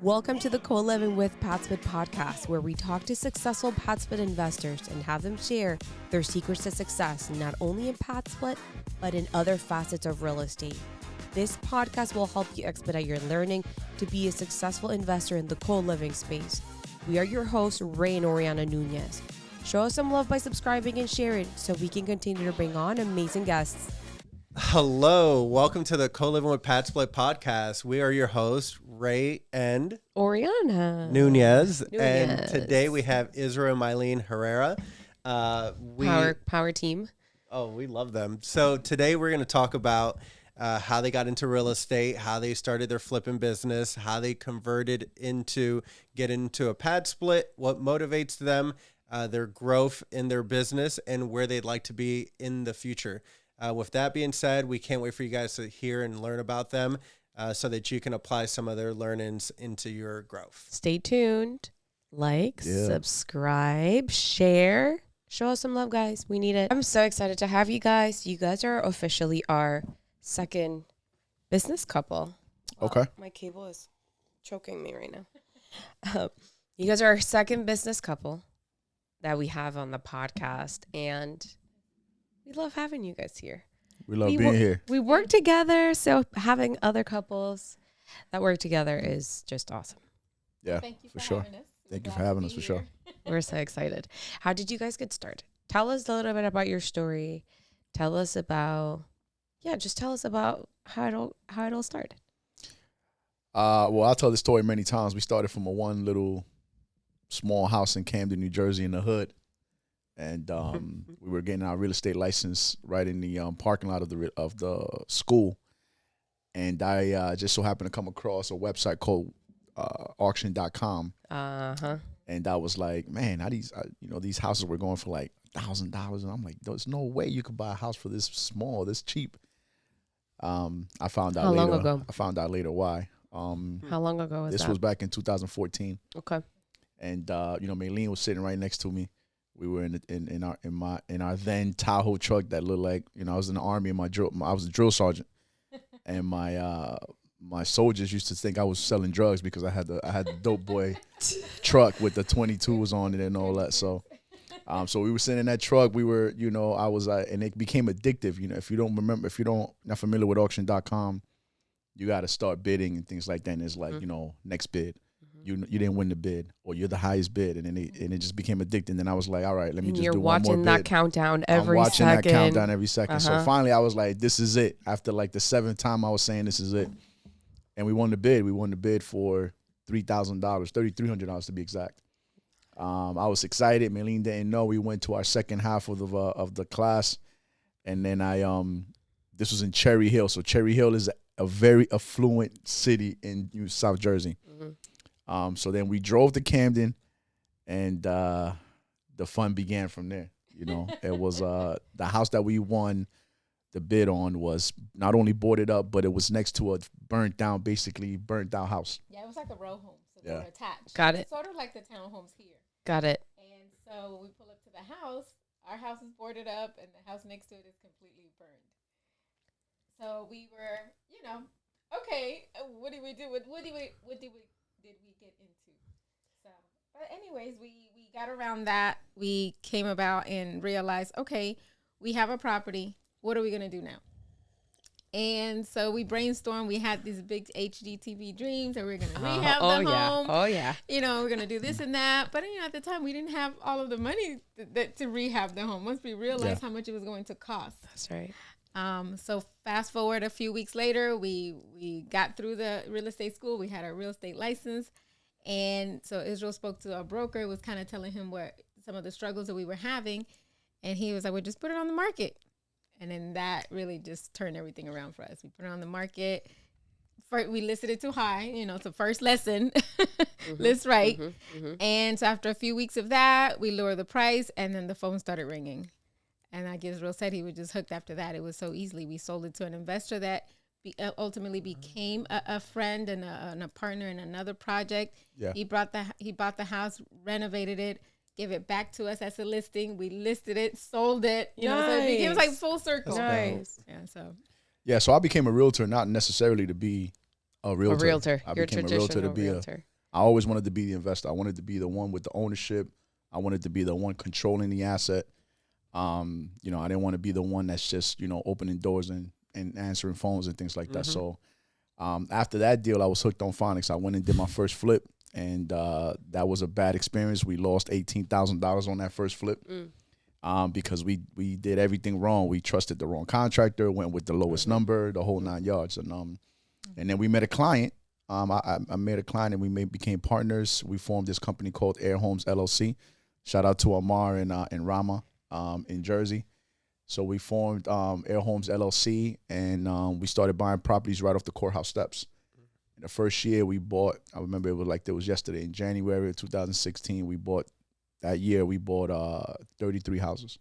Welcome to the Coliving with PadSplit Podcast, where we talk to successful PadSplit investors and have them share their secrets to success, not only in PadSplit, but in other facets of real estate. This podcast will help you expedite your learning to be a successful investor in the co-living space. We are your hosts, Ray and Orianna Nunez. Show us some love by subscribing and sharing so we can continue to bring on amazing guests. Hello, welcome to the Coliving with PadSplit Podcast. We are your hosts, Ray and Orianna Nunez. And today we have Israel and Maoline Herrera. Power team. Oh, we love them. So today we're going to talk about how they got into real estate, how they started their flipping business, how they converted get into a PadSplit, what motivates them, their growth in their business, and where they'd like to be in the future. With that being said, we can't wait for you guys to hear and learn about them so that you can apply some of their learnings into your growth. Stay tuned. Subscribe, share. Show us some love, guys. We need it. I'm so excited to have you guys. You guys are officially our second business couple. Okay. My cable is choking me right now. You guys are our second business couple that we have on the podcast, and we love having you guys here. We love being here. We work together, so having other couples that work together is just awesome. Yeah, Thank you for sure. having us. Thank you for having us, for sure. We're so excited. How did you guys get started? Tell us a little bit about your story. Tell us about how it all started. Well, I'll tell this story many times. We started from one little small house in Camden, New Jersey, in the hood. And we were getting our real estate license right in the parking lot of the school, and I just so happened to come across a website called auction.com. And I was like, man, how these houses were going for like $1,000, and I'm like, there's no way you could buy a house for this small, this cheap. I found out How later. long ago? I found out later why. How long ago was this? that? Was back in 2014. Okay. And Maoline was sitting right next to me. We were in our then Tahoe truck that looked like, I was in the Army and I was a drill sergeant, and my soldiers used to think I was selling drugs because I had the dope boy truck with the 22s on it and all that. So we were sitting in that truck. We were, and it became addictive. If you're not familiar with auction.com, you got to start bidding and things like that. And it's like, next bid. You didn't win the bid, or you're the highest bid, and then it just became addicting. Then I was like, all right, let me just do one more bid. You're watching that countdown every second. I'm watching that countdown every second. So finally, I was like, this is it. After like the seventh time, I was saying this is it, and we won the bid. We won the bid for $3,000, $3,300 to be exact. I was excited. Maoline didn't know. We went to our second half of the class, and then this was in Cherry Hill. So Cherry Hill is a very affluent city in South Jersey. Mm-hmm. So then we drove to Camden, and the fun began from there. It was the house that we won the bid on was not only boarded up, but it was next to a burnt down house. Yeah, it was like a row home, so they were attached. Got it. Sort of like the townhomes here. Got it. And so we pull up to the house. Our house is boarded up, and the house next to it is completely burned. So we were, okay, what do we do? What did we get into? So, but anyways, we got around that. We came about and realized, okay, we have a property. What are we going to do now? And so we brainstormed. We had these big HGTV dreams that we were going to rehab the home. Oh, yeah. We're going to do this and that. But, at the time, we didn't have all of the money to rehab the home once we realized how much it was going to cost. That's right. So fast forward a few weeks later, we got through the real estate school. We had our real estate license. And so Israel spoke to our broker, was kind of telling him what some of the struggles that we were having. And he was like, well, just put it on the market. And then that really just turned everything around for us. We put it on the market. We listed it too high. It's the first lesson. List right. And so after a few weeks of that, we lowered the price, and then the phone started ringing. And like Israel said, he was just hooked after that. It was so easily. We sold it to an investor that ultimately became a friend and a partner in another project. Yeah. He bought the house, renovated it, gave it back to us as a listing. We listed it, sold it. So it was like full circle. Nice. So I became a realtor not necessarily to be a realtor. A realtor. I became a realtor to be a I always wanted to be the investor. I wanted to be the one with the ownership. I wanted to be the one controlling the asset. I didn't want to be the one that's just, opening doors and answering phones and things like that. So after that deal, I was hooked on phonics. I went and did my first flip, and that was a bad experience. We lost $18,000 on that first flip because we did everything wrong. We trusted the wrong contractor, went with the lowest number, the whole 9 yards. And then we met a client. I met a client, and we became partners. We formed this company called Air Homes LLC. Shout out to Amar and Rama in Jersey. So we formed Air Homes LLC, and we started buying properties right off the courthouse steps. In the first year we bought, I remember it was like it was yesterday, in January of 2016, we bought 33 houses.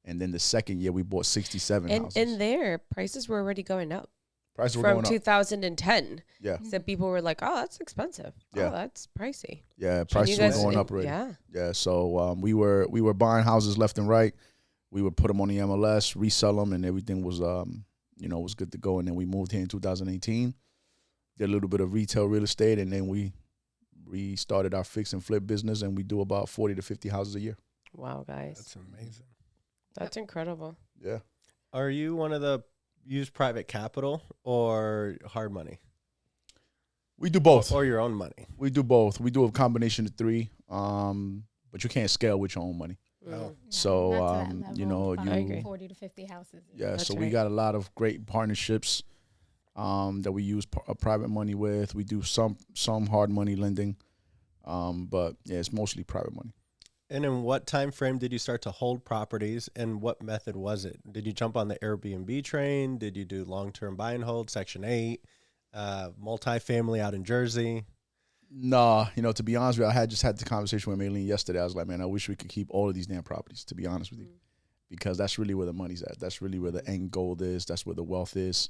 And then the second year we bought 67 houses. And there, prices were already going up. Prices were from going up. 2010. Yeah. So people were like, oh, that's expensive. Yeah. Oh, that's pricey. Yeah, prices were going up already. Yeah. Yeah, so we were buying houses left and right. We would put them on the MLS, resell them, and everything was was good to go. And then we moved here in 2018, did a little bit of retail real estate, and then we restarted our fix and flip business, and we do about 40 to 50 houses a year. Wow, guys. That's amazing. That's incredible. Yeah. Are you one of the use private capital or hard money? We do both. Or your own money? We do both. We do a combination of three, but you can't scale with your own money. Oh. So, Not to that level, I agree. 40 to 50 houses. Yeah, That's so we right. got a lot of great partnerships that we use private money with. We do some hard money lending, but yeah, it's mostly private money. And in what time frame did you start to hold properties, and what method was it? Did you jump on the Airbnb train? Did you do long-term buy and hold, Section 8, multifamily out in Jersey? Nah, to be honest with you, I just had the conversation with Maylene yesterday. I was like, man, I wish we could keep all of these damn properties, to be honest with you, because that's really where the money's at. That's really where the end goal is. That's where the wealth is.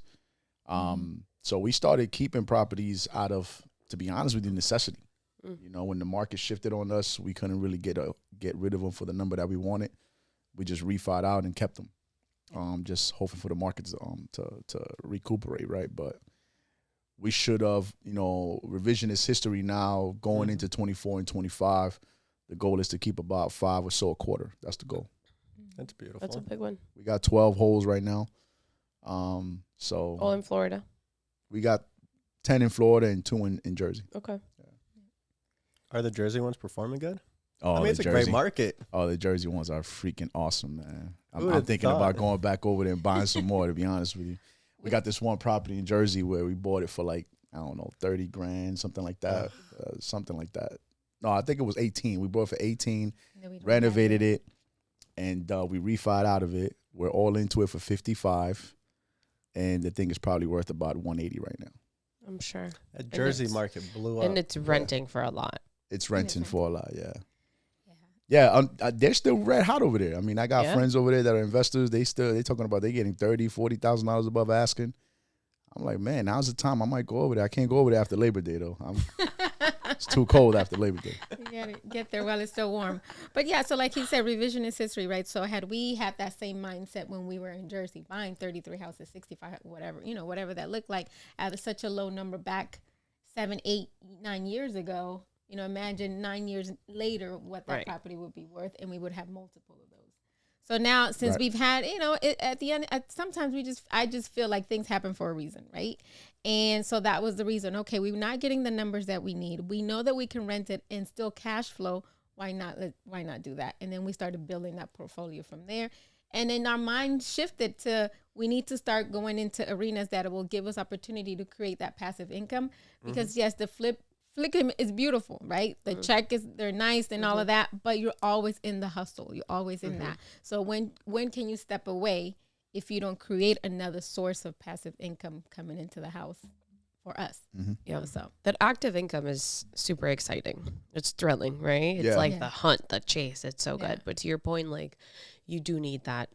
So we started keeping properties out of, to be honest with you, necessity. When the market shifted on us, we couldn't really get rid of them for the number that we wanted. We just refied out and kept them, just hoping for the markets to recuperate, right? But we should have, revisionist history now going into 24 and 25. The goal is to keep about 5 or so a quarter. That's the goal. That's beautiful. That's a big one. We got 12 holes right now. So All in Florida. we got 10 in Florida and 2 in Jersey. Okay. Are the Jersey ones performing good? Oh, I mean, it's a great market. Oh, the Jersey ones are freaking awesome, man. Who I'm would've thinking thought? about going back over there and buying some more, to be honest with you. We got this one property in Jersey where we bought it for like, I don't know, 30 grand, something like that. No, I think it was 18. We bought it for 18, renovated it, and we refied out of it. We're all into it for 55, and the thing is probably worth about 180 right now. I'm sure. That Jersey market blew up. And it's renting for a lot. It's renting for a lot, yeah. Yeah, they're still red hot over there. I mean, I got friends over there that are investors. They talking about they getting $30,000, $40,000 above asking. I'm like, man, now's the time. I might go over there. I can't go over there after Labor Day though. It's too cold after Labor Day. You gotta get there while it's still warm. But yeah, so like he said, revisionist history, right? So had we had that same mindset when we were in Jersey, buying 33 houses, 65, whatever, whatever that looked like, at such a low number back 7, 8, 9 years ago. Imagine 9 years later what that property would be worth, and we would have multiple of those. So now, since we've had, at the end, sometimes I just feel like things happen for a reason, right? And so that was the reason. Okay, we're not getting the numbers that we need. We know that we can rent it and still cash flow. Why not do that? And then we started building that portfolio from there. And then our mind shifted to, we need to start going into arenas that will give us opportunity to create that passive income. Because yes, the flick is beautiful, right? The check they're nice and all of that, but you're always in the hustle. You're always in that. So when can you step away if you don't create another source of passive income coming into the house for us? Yeah. So that active income is super exciting. It's thrilling, right? It's like the hunt, the chase. It's so good. But to your point, like, you do need that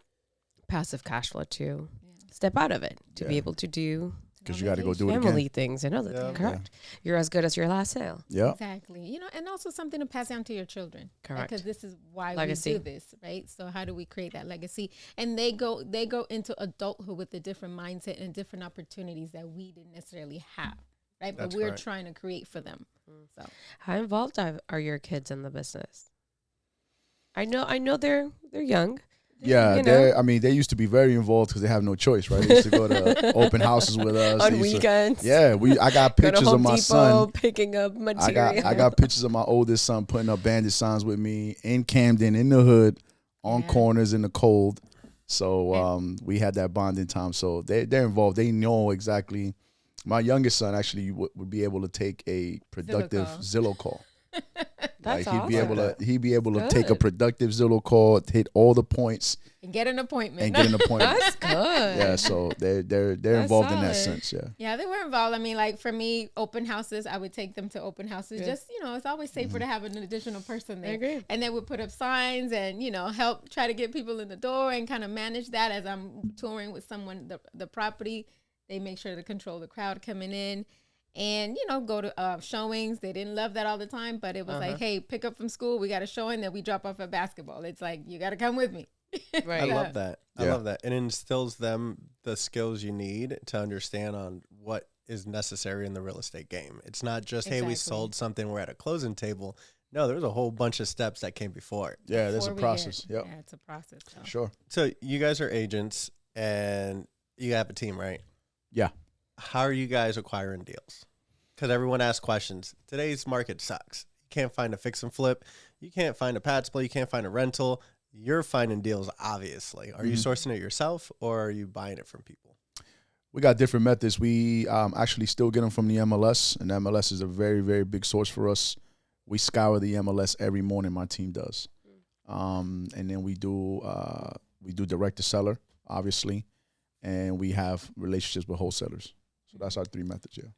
passive cash flow to step out of it, to be able to do, because you got to go do it again. Family things and other things. Correct. You're as good as your last sale. Yeah. Exactly. And also something to pass down to your children. Correct. Because this is why Legacy. we do this, right? So how do we create that legacy? And they go into adulthood with a different mindset and different opportunities that we didn't necessarily have. right? But That's we're right. trying to create for them. So How involved are your kids in the business? I know they're young. Yeah, You know. they used to be very involved because they have no choice, right? They used to go to open houses with us. On They used to- weekends. I got Go to pictures Home of my Depot, son. picking up I material. got pictures of my oldest son putting up bandit signs with me in Camden, in the hood, on corners in the cold. So we had that bonding time. So they're involved. They know exactly. My youngest son actually would be able to take a productive Zillow call. That's He'd be awesome. he'd be able to take a Good. productive Zillow call, hit all the points, and get an appointment. and get an appointment. That's good. Yeah, so they're involved in that solid. sense. Yeah. Yeah, they were involved. I mean, like for me, open houses, I would take them to open houses. Yeah. Just, it's always safer to have an additional person there. I agree. And they would put up signs and, help try to get people in the door and kind of manage that as I'm touring with someone, the property. They make sure to control the crowd coming in and, go to showings. They didn't love that all the time, but it was like, hey, pick up from school. We got a showing, then we drop off at basketball. It's like, you got to come with me. Right. I love that. I Yeah. love that. It instills them the skills you need to understand on what is necessary in the real estate game. It's not just, hey, we Exactly. sold something, we're at a closing table. No, there's a whole bunch of steps that came before. Yeah, there's a Before we process. get- Yep. Yeah, it's a process. So. Sure. So you guys are agents and you have a team, right? Yeah. How are you guys acquiring deals? Because everyone asks questions. Today's market sucks. You can't find a fix and flip. You can't find a PadSplit. You can't find a rental. You're finding deals, obviously. Are you sourcing it yourself or are you buying it from people? We got different methods. We actually still get them from the MLS, and MLS is a very, very big source for us. We scour the MLS every morning. My team does, and then we do direct to seller, obviously, and we have relationships with wholesalers. So that's our three methods. Yeah,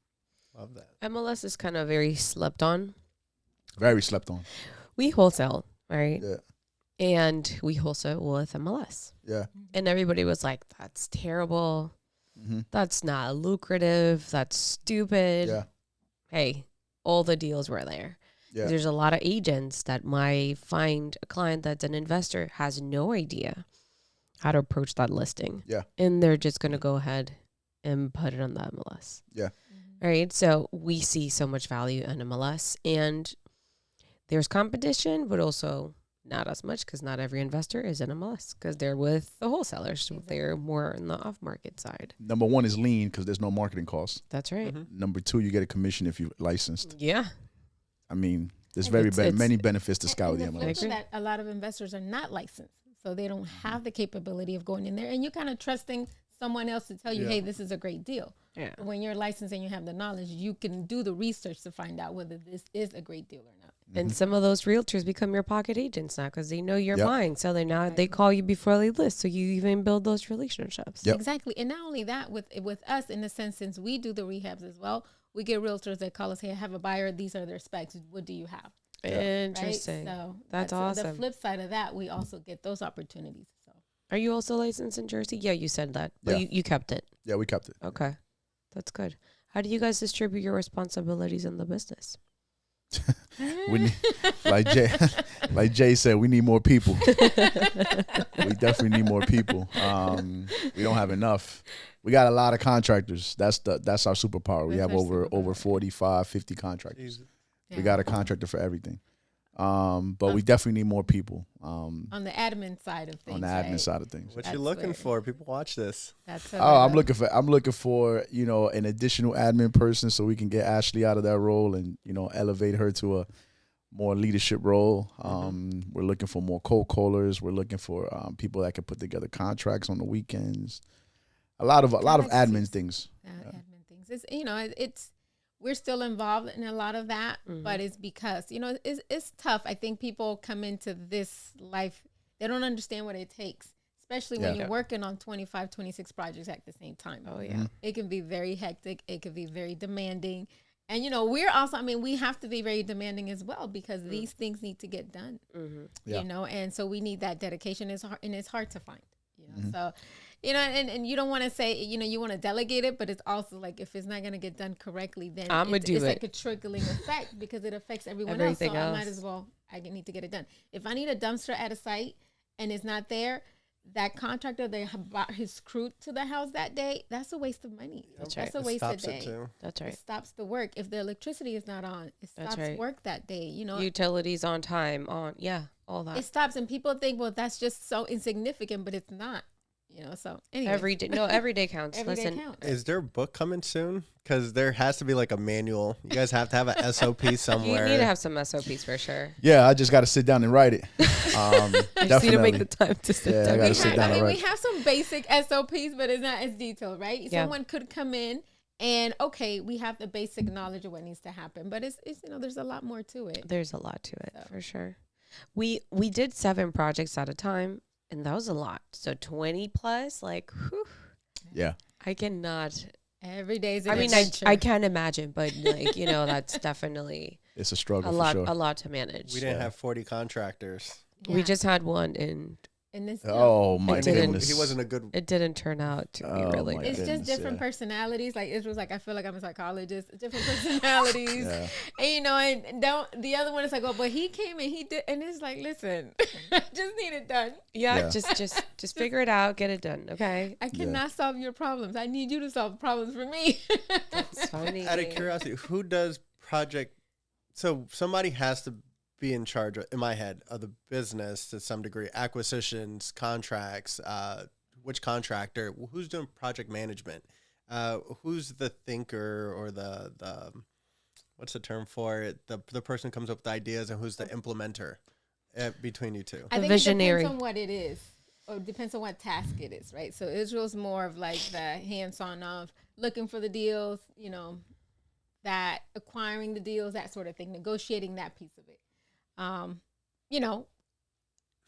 Love that. MLS is kind of very slept on. very slept on. We wholesale, right? Yeah, And we wholesale with MLS. yeah. And everybody was like, that's terrible. Mm-hmm. That's not lucrative. That's stupid. Yeah, Hey, all the deals were there. yeah. There's a lot of agents that might find a client that's an investor has no idea how to approach that listing. Yeah. And they're just going to go ahead and put it on the MLS. Yeah. Right. So we see so much value in MLS, and there's competition, but also not as much because not every investor is in MLS because they're with the wholesalers. So they're more in the off market side. Number one is lean because there's no marketing costs. That's right. Mhm. Number two, you get a commission if you're licensed. Yeah. I mean, there's And very it's- many benefits to And scour the the flip MLS. of that, a lot of investors are not licensed, so they don't have the capability of going in there, and you're kind of trusting someone else to tell you, Yeah. hey, this is a great deal. Yeah. When you're licensed and you have the knowledge, you can do the research to find out whether this is a great deal or not. And some of those realtors become your pocket agents now because they know you're Yep. buying. So they they call you before they list. So you even build those relationships. Yep. Exactly. And not only that, with us, in the sense, since we do the rehabs as well, we get realtors that call us, hey, I have a buyer. These are their specs. What do you have? Interesting. Right? So That's awesome. The flip side of that, we also get those opportunities. So Are you also licensed in Jersey? Yeah, you said that. But Yeah. you kept it. Yeah, we kept it. Okay. That's good. How do you guys distribute your responsibilities in the business? We need, like Jay said, we need more people. We definitely need more people. We don't have enough. We got a lot of contractors. That's our superpower. We That's have our over superpower. 45, 50 contractors. Jesus. We got a contractor for everything. But we definitely need more people on the admin side of things. on the admin right? side of things. What That's you looking where- for? People watch this. That's Oh, I'm looking for an additional admin person so we can get Ashley out of that role and elevate her to a more leadership role. We're looking for more cold callers. We're looking for people that can put together contracts on the weekends. A lot of admin things. admin things. It's we're still involved in a lot of that, but it's because it's tough. I think people come into this life, they don't understand what it takes, especially when you're working on 25, 26 projects at the same time. Oh, yeah. It can be very hectic. It can be very demanding. And, we're also, we have to be very demanding as well because these things need to get done, and so we need that dedication. It's hard, and it's hard to find, so, and you don't want to say, you want to delegate it, but it's also like, if it's not going to get done correctly, then it's like a trickling effect because it affects everyone else. So I might as well, I need to get it done. If I need a dumpster at a site and it's not there, that contractor that brought his crew to the house that day, that's a waste of money. That's a waste of day. That's right. It stops the work. If the electricity is not on, it stops work that day. You know, utilities on time, all that. It stops, and people think, well, that's just so insignificant, but it's not. You know, so anyway. Every day counts. Every day counts. Is there a book coming soon? Because there has to be like a manual. You guys have to have a SOP somewhere. You need to have some SOPs for sure. Yeah, I just got to sit down and write it. I just need to make the time to sit down. I got to sit down and write. We have some basic SOPs, but it's not as detailed, right? Yeah. Someone could come in and, okay, we have the basic knowledge of what needs to happen, but it's you know, there's a lot more to it. There's a lot to it, for sure. We did 7 projects at a time. And that was a lot. So 20 plus, like, whew. Yeah. I cannot. Every day's an adventure. I can't imagine, but like, you know, that's definitely. It's a struggle a lot to manage. We didn't have 40 contractors. Yeah. We just had one in this. Oh my goodness. He wasn't a good. It didn't turn out to be really good. It's just different personalities. Like Israel's like, I feel like I'm a psychologist. Different personalities, and you know, and the other one is like, oh, but he came and he did, and it's like, listen, I just need it done. Yeah. Just figure it out, get it done, okay? I cannot solve your problems. I need you to solve problems for me. That's funny. Out of curiosity, who does project? So somebody has to be in charge in my head of the business to some degree, acquisitions, contracts, which contractor, who's doing project management, who's the thinker or the what's the term for it, the person who comes up with ideas, and who's the implementer between you two? I think visionary. It depends on what it is, or it depends on what task it is, right? So Israel's more of like the hands-on of looking for the deals, you know, that acquiring the deals, that sort of thing, negotiating that piece of it. You know,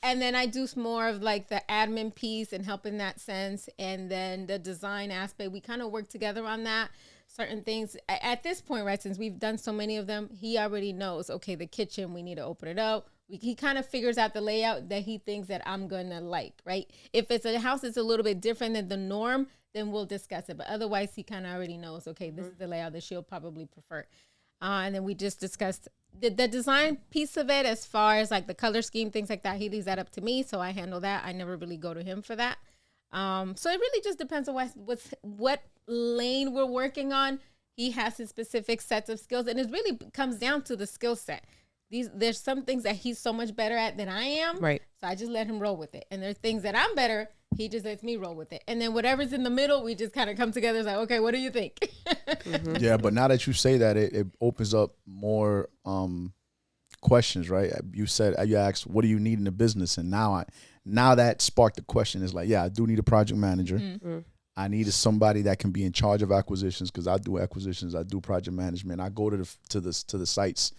and then I do more of like the admin piece and help in that sense. And then the design aspect, we kind of work together on that. Certain things at this point, right, since we've done so many of them, he already knows, okay, the kitchen, we need to open it up. He kind of figures out the layout that he thinks that I'm going to like, right? If it's a house that's a little bit different than the norm, then we'll discuss it. But otherwise, he kind of already knows, okay, this is the layout that she'll probably prefer. And then we just discussed the design piece of it, as far as like the color scheme, things like that. He leaves that up to me, so I handle that. I never really go to him for that. So it really just depends on what lane we're working on. He has his specific sets of skills, and it really comes down to the skill set. There's some things that he's so much better at than I am, right? So I just let him roll with it. And there's things that I'm better. He just lets me roll with it. And then whatever's in the middle, we just kind of come together. It's like, okay, what do you think? Yeah, but now that you say that, it opens up more questions, right? You asked, what do you need in the business? And now that sparked the question. Is like, yeah, I do need a project manager. Mm-hmm. I need somebody that can be in charge of acquisitions, because I do acquisitions. I do project management. I go to the sites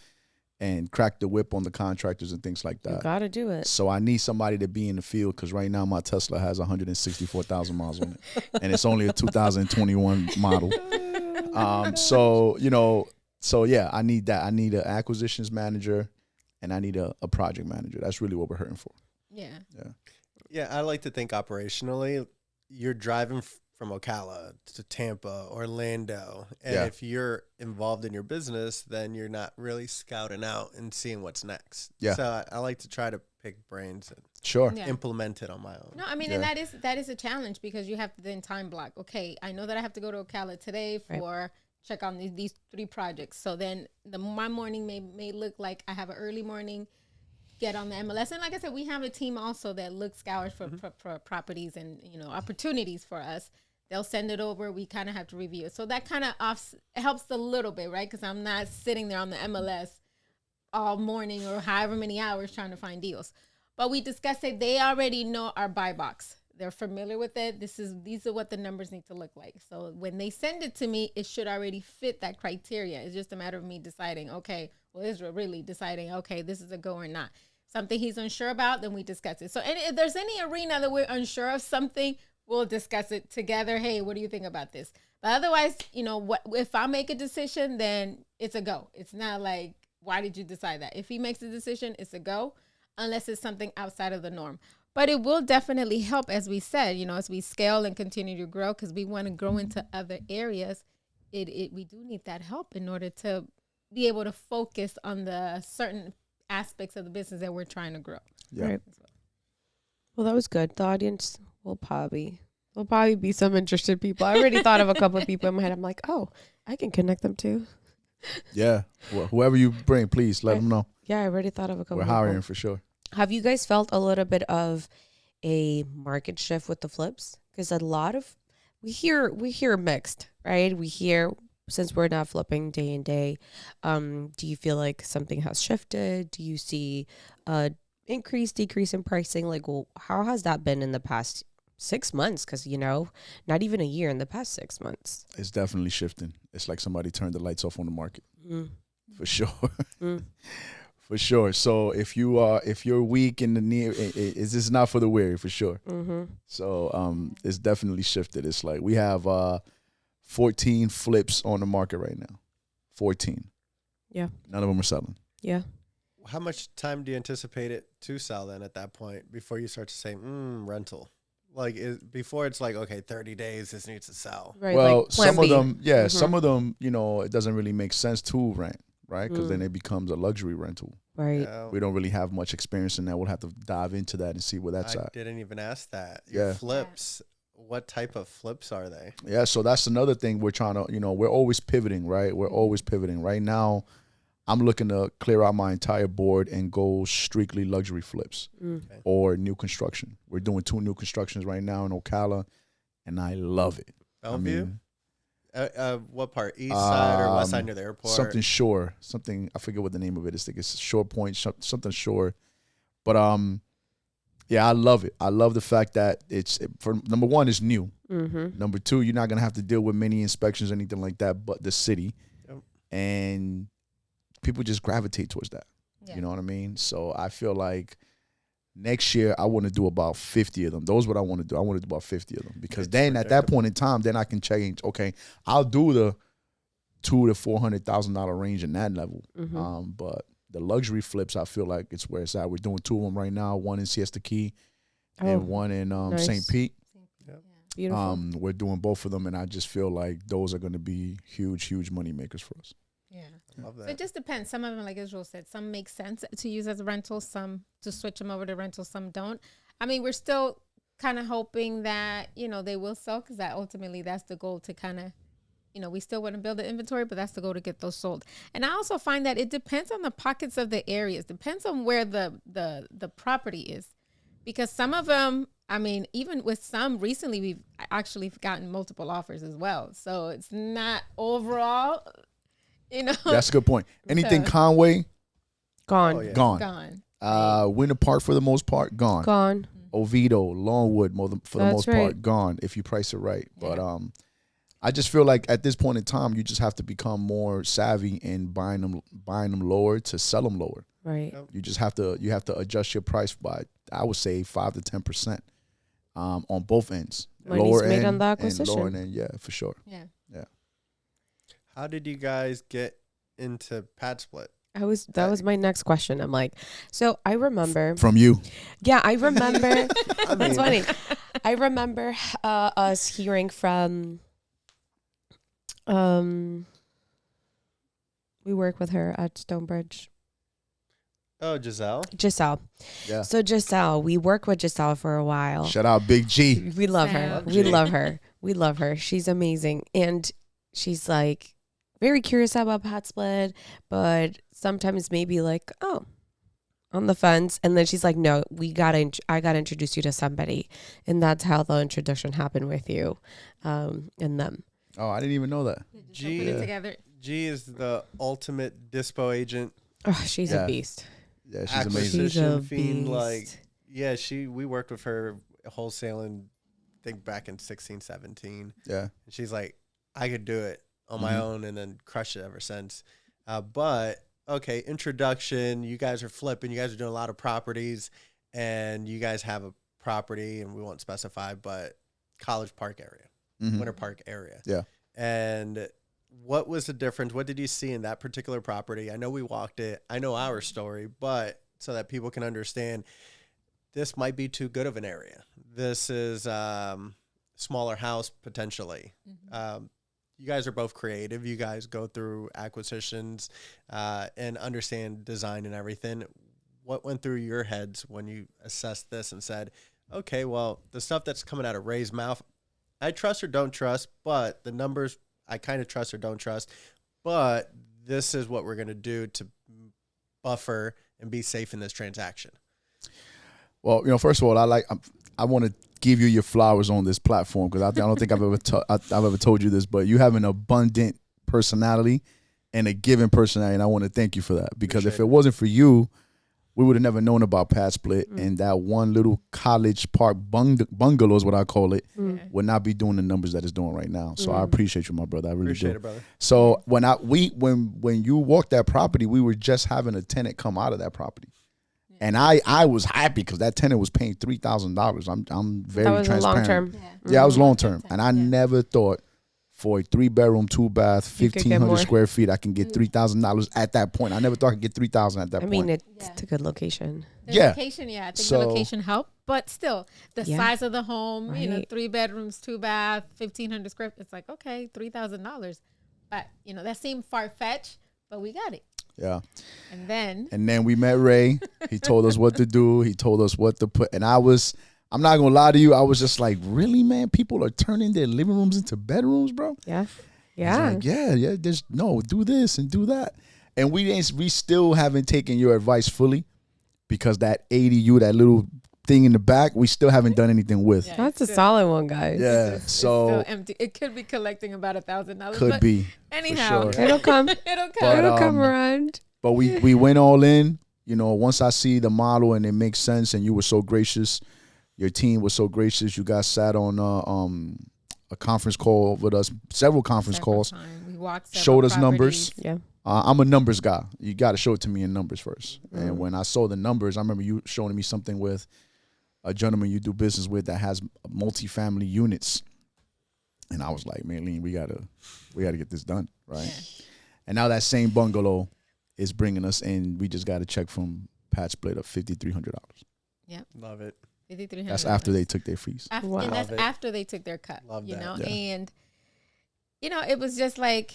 and crack the whip on the contractors and things like that. You gotta do it. So I need somebody to be in the field, because right now my Tesla has 164,000 miles on it, and it's only a 2021 model. So yeah, I need that. I need an acquisitions manager, and I need a project manager. That's really what we're hurting for. Yeah. I like to think operationally. You're driving from Ocala to Tampa, Orlando. And if you're involved in your business, then you're not really scouting out and seeing what's next. Yeah. So I like to try to pick brains and implement it on my own. No, I mean, and that is a challenge, because you have to then time block. Okay, I know that I have to go to Ocala today for check on these 3 projects. So then my morning may look like I have an early morning, get on the MLS. And like I said, we have a team also that scours for properties and, you know, opportunities for us. They'll send it over. We kind of have to review it. So that kind of helps a little bit, right? Because I'm not sitting there on the MLS all morning or however many hours trying to find deals. But we discussed it. They already know our buy box. They're familiar with it. These are what the numbers need to look like. So when they send it to me, it should already fit that criteria. It's just a matter of me deciding, okay, well, Israel really deciding, okay, this is a go or not. Something he's unsure about, then we discuss it. So if there's any arena that we're unsure of something, we'll discuss it together. Hey, what do you think about this? But otherwise, you know, if I make a decision, then it's a go. It's not like, why did you decide that? If he makes a decision, it's a go, unless it's something outside of the norm. But it will definitely help, as we said, you know, as we scale and continue to grow, because we want to grow into other areas. We do need that help in order to be able to focus on the certain aspects of the business that we're trying to grow. Yeah. Right. Well, that was good. The audience will probably be some interested people. I already thought of a couple of people in my head. I'm like, oh, I can connect them too. Yeah. Well, whoever you bring, please let them know. Yeah, I already thought of a couple. We're hiring for sure. Have you guys felt a little bit of a market shift with the flips? Because a lot of we hear mixed, right? We hear, since we're not flipping day in day, do you feel like something has shifted? Do you see increase, decrease in pricing? Like, well, how has that been in the past 6 months? Because, not even a year, in the past 6 months. It's definitely shifting. It's like somebody turned the lights off on the market. For sure. For sure. So if you're weak in the near, it's just not for the weary, for sure. So it's definitely shifted. It's like we have 14 flips on the market right now. 14. Yeah. None of them are selling. Yeah. How much time do you anticipate it to sell then at that point before you start to say, rental? Like before it's like, okay, 30 days, this needs to sell. Right. Well, like Plan some of B. them, some of them, it doesn't really make sense to rent, right? Because then it becomes a luxury rental. Right. Yeah. We don't really have much experience in that. We'll have to dive into that and see where that's I at. didn't even ask that. Your Yeah. flips, what type of flips are they? Yeah, so that's another thing we're trying to, we're always pivoting, right? We're always pivoting. Right now, I'm looking to clear out my entire board and go strictly luxury flips or new construction. We're doing 2 new constructions right now in Ocala, and I love it. Bellevue? What part? East side or west side near the airport? Something Shore. Something, I forget what the name of it is. I think it's Shore Point, something Shore. But yeah, I love it. I love the fact that for number one, it's new. Number 2, you're not gonna have to deal with many inspections or anything like that, but the city, and people just gravitate towards that. You know what I mean? So I feel like next year I want to do about 50 of them. Those are what I want to do. I want to do about 50 of them because then at that point in time, then I can change. Okay, I'll do the $200,000 to $400,000 range in that level. But the luxury flips, I feel like it's where it's at. We're doing 2 of them right now. One in Siesta Key and one in nice. St. Pete. Beautiful. We're doing both of them, and I just feel like those are going to be huge money makers for us. Yeah. Love that. So it just depends. Some of them, like Israel said, some make sense to use as a rental, some to switch them over to rental, some don't. I mean, we're still kind of hoping that, they will sell because ultimately that's the goal to kind of, we still want to build the inventory, but that's the goal to get those sold. And I also find that it depends on the pockets of the areas, depends on where the property is. Because some of them, I mean, even with some recently, we've actually gotten multiple offers as well. So it's not overall... That's a good point. Anything Conway, Gone. Oh, yeah. gone. Winter Park for the most part, gone. Gone. Oviedo, Longwood for the most part, gone if you price it right. But I just feel like at this point in time, you just have to become more savvy in buying them lower to sell them lower. Right. You just have to adjust your price by, I would say, 5 to 10% on both ends. Money's Lower made end on the and acquisition. lower end, yeah, for sure. Yeah. How did you guys get into PadSplit? That was my next question. I'm like, so I remember From you. Yeah, I remember. That's funny. I remember us hearing from. We work with her at Stonebridge. Oh, Giselle? Yeah. So Giselle, we worked with Giselle for a while. Shout out Big G. We love her. Love We G. love her. We love her. She's amazing. And she's like very curious about PadSplit, but sometimes maybe like, on the fence. And then she's like, no, I gotta introduce you to somebody. And that's how the introduction happened with you and them. Oh, I didn't even know that. G, Put it together. G is the ultimate dispo agent. Oh, she's Yeah. a beast. Yeah, she's amazing. She's a Acquisition fiend. beast. We worked with her wholesaling, I think back in 16, 17. Yeah. And she's like, I could do it on my own and then crush it ever since. But okay, introduction. You guys are flipping. You guys are doing a lot of properties, and you guys have a property, and we won't specify, but College Park area, Winter Park area. Yeah. And what was the difference? What did you see in that particular property? I know we walked it. I know our story, but so that people can understand, this might be too good of an area. This is smaller house potentially. You guys are both creative. You guys go through acquisitions and understand design and everything. What went through your heads when you assessed this and said, okay, well, the stuff that's coming out of Ray's mouth, I trust or don't trust, but the numbers I kind of trust or don't trust. But this is what we're going to do to buffer and be safe in this transaction. Well, first of all, I want to give you your flowers on this platform because I don't think I've ever told you this, but you have an abundant personality and a giving personality, and I want to thank you for that because if it wasn't for you, we would have never known about PadSplit and that one little college park bungalow is what I call it, would not be doing the numbers that it's doing right now. So I appreciate you, my brother. I really Appreciate do. it, brother. So when you walked that property, we were just having a tenant come out of that property. And I was happy because that tenant was paying $3,000. I'm very that was transparent. long term. Yeah, I was long term, and I never thought for a 3-bedroom, 2-bath, 1,500 square feet, I can get $3,000 at that point. I never thought I could get $3,000 at that point. I mean, it's a good location. The location, I think the location helped, but still, the size of the home, right. 3 bedrooms, 2-bath, 1,500 square feet. It's like, okay, $3,000, but that seemed far fetched, but we got it. Yeah. And then we met Ray. He told us what to do. He told us what to put. And I'm not going to lie to you. I was just like, really, man? People are turning their living rooms into bedrooms, bro? Yeah. Yeah. Like, yeah. Do this and do that. And we still haven't taken your advice fully because that ADU, that little thing in the back, we still haven't done anything with. Yeah, that's a solid one, guys. Yeah. It's so still empty. It could be collecting about $1,000. Could be. Anyhow, Sure. It'll come. it'll come. But, It'll come around. But we went all in. Once I see the model and it makes sense, and you were so gracious, your team was so gracious. You guys sat on a conference call with us, several conference calls. We walked, showed us numbers. Yeah. I'm a numbers guy. You got to show it to me in numbers first. And when I saw the numbers, I remember you showing me something with a gentleman you do business with that has multifamily units. And I was like, Maylene, we gotta get this done, right? Yeah. And now that same bungalow is bringing us in. We just got a check from PadSplit of $5,300. Yep, love it. $5,300. That's after they took their fees. Wow. And that's after they took their cut. Love that. Yeah. And it was just like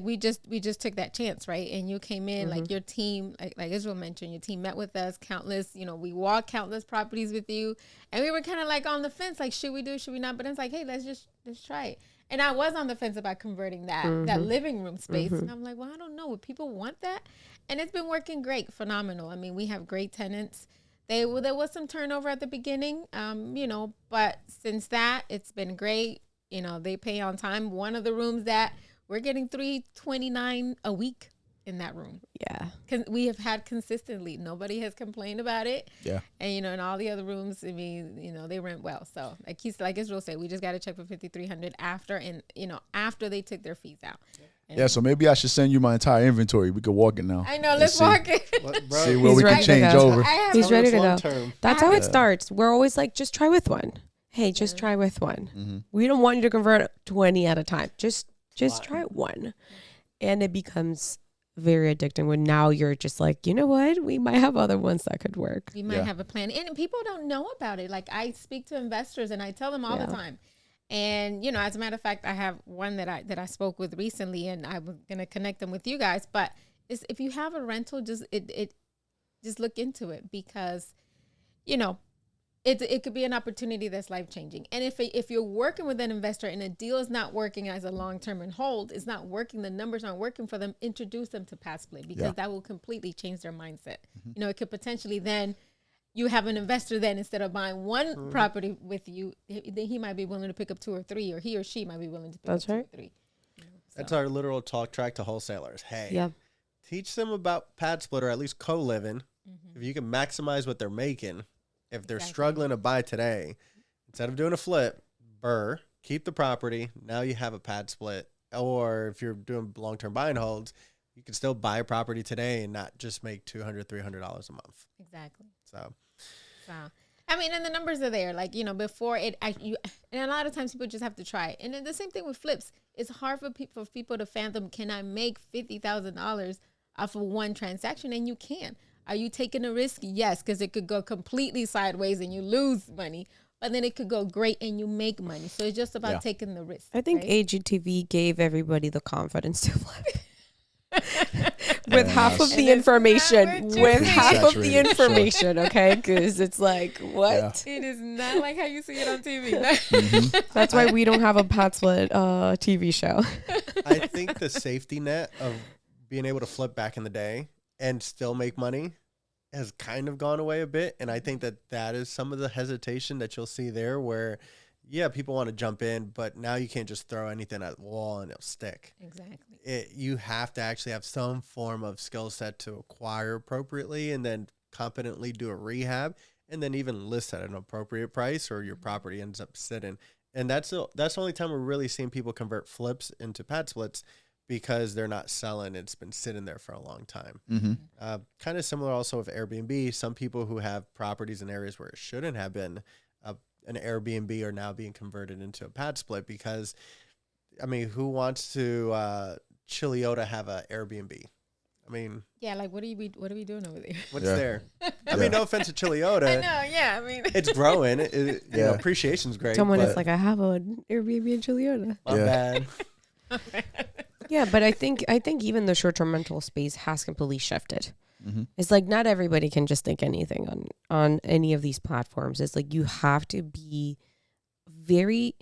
we just took that chance, right? And you came in, like your team, like Israel mentioned, your team met with us countless, we walked countless properties with you, and we were kind of like on the fence, like, should we do, should we not? But it's like, hey, let's try it. And I was on the fence about converting that living room space. And I'm like, well, I don't know. Would people want that? And it's been working great, phenomenal. I mean, we have great tenants. There was some turnover at the beginning, but since that, it's been great. They pay on time. One of the rooms that we're getting $329 a week in that room. Yeah. We have had consistently. Nobody has complained about it. Yeah. And, in all the other rooms, I mean, they rent well. So like Israel said, we just got to check for $5,300 after they took their fees out. And so maybe I should send you my entire inventory. We could walk it now. I know. Let's walk it. See where we can change over. He's ready to go. Term. That's how it starts. We're always like, just try with one. Hey, just try with one. We don't want you to convert 20 at a time. Just try one. And it becomes very addicting when now you're just like, you know what? We might have other ones that could work. We might have a plan. And people don't know about it. Like, I speak to investors and I tell them all the time. And, as a matter of fact, I have one that I spoke with recently, and I was going to connect them with you guys. But if you have a rental, just look into it because, it could be an opportunity that's life-changing. And if you're working with an investor and a deal is not working as a long-term and hold, it's not working, the numbers aren't working for them, introduce them to PadSplit because that will completely change their mindset. It could potentially then, you have an investor then, instead of buying one property with you, he might be willing to pick up 2 or 3, or he or she might be willing to pick up 2 or 3. That's our literal talk track to wholesalers. Hey, teach them about PadSplit, or at least co-living. If you can maximize what they're making, if they're struggling to buy today, instead of doing a flip, keep the property. Now you have a PadSplit. Or if you're doing long-term buy and holds, you can still buy a property today and not just make $200, $300 a month. Exactly. So, I mean, and the numbers are there. Like, before and a lot of times people just have to try it. And then the same thing with flips. It's hard for people to fathom, can I make $50,000 off of one transaction? And you can. Are you taking a risk? Yes, because it could go completely sideways and you lose money. But then it could go great and you make money. So it's just about taking the risk. I think AGTV gave everybody the confidence to flip. with half of the information. With half of the Saturated, information, okay? Because it's like, what? It is not like how you see it on TV. That's why we don't have a PadSplit TV show. I think the safety net of being able to flip back in the day and still make money has kind of gone away a bit. And I think that is some of the hesitation that you'll see there where, yeah, people want to jump in, but now you can't just throw anything at the wall and it'll stick. Exactly. You have to actually have some form of skill set to acquire appropriately and then competently do a rehab and then even list at an appropriate price or your property ends up sitting. And that's the only time we're really seeing people convert flips into pad splits because they're not selling. It's been sitting there for a long time. Kind of similar also with Airbnb. Some people who have properties in areas where it shouldn't have been an Airbnb are now being converted into a pad split because, I mean, who wants to Chiliota have an Airbnb? I mean, yeah, like what are we doing over there? What's there? I mean, no offense to Chiliota. I know, yeah. I mean, it's growing. You know, appreciation's great. Someone is like, I have an Airbnb in Chiliota. My bad. Yeah, but I think even the short-term rental space has completely shifted. It's like not everybody can just think anything on any of these platforms. It's like you have to be very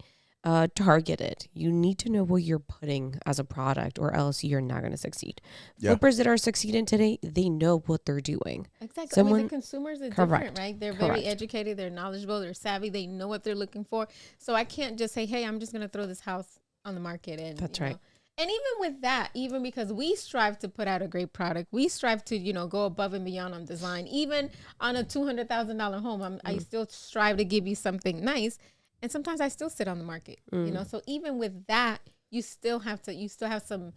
targeted. You need to know what you're putting as a product or else you're not going to succeed. Flippers that are succeeding today, they know what they're doing. Exactly. I mean, the consumers are different, right? They're very educated. They're knowledgeable. They're savvy. They know what they're looking for. So I can't just say, hey, I'm just going to throw this house on the market. And that's right. And even with that, even because we strive to put out a great product, we strive to, go above and beyond on design. Even on a $200,000 home, I still strive to give you something nice. And sometimes I still sit on the market, So even with that, you still have some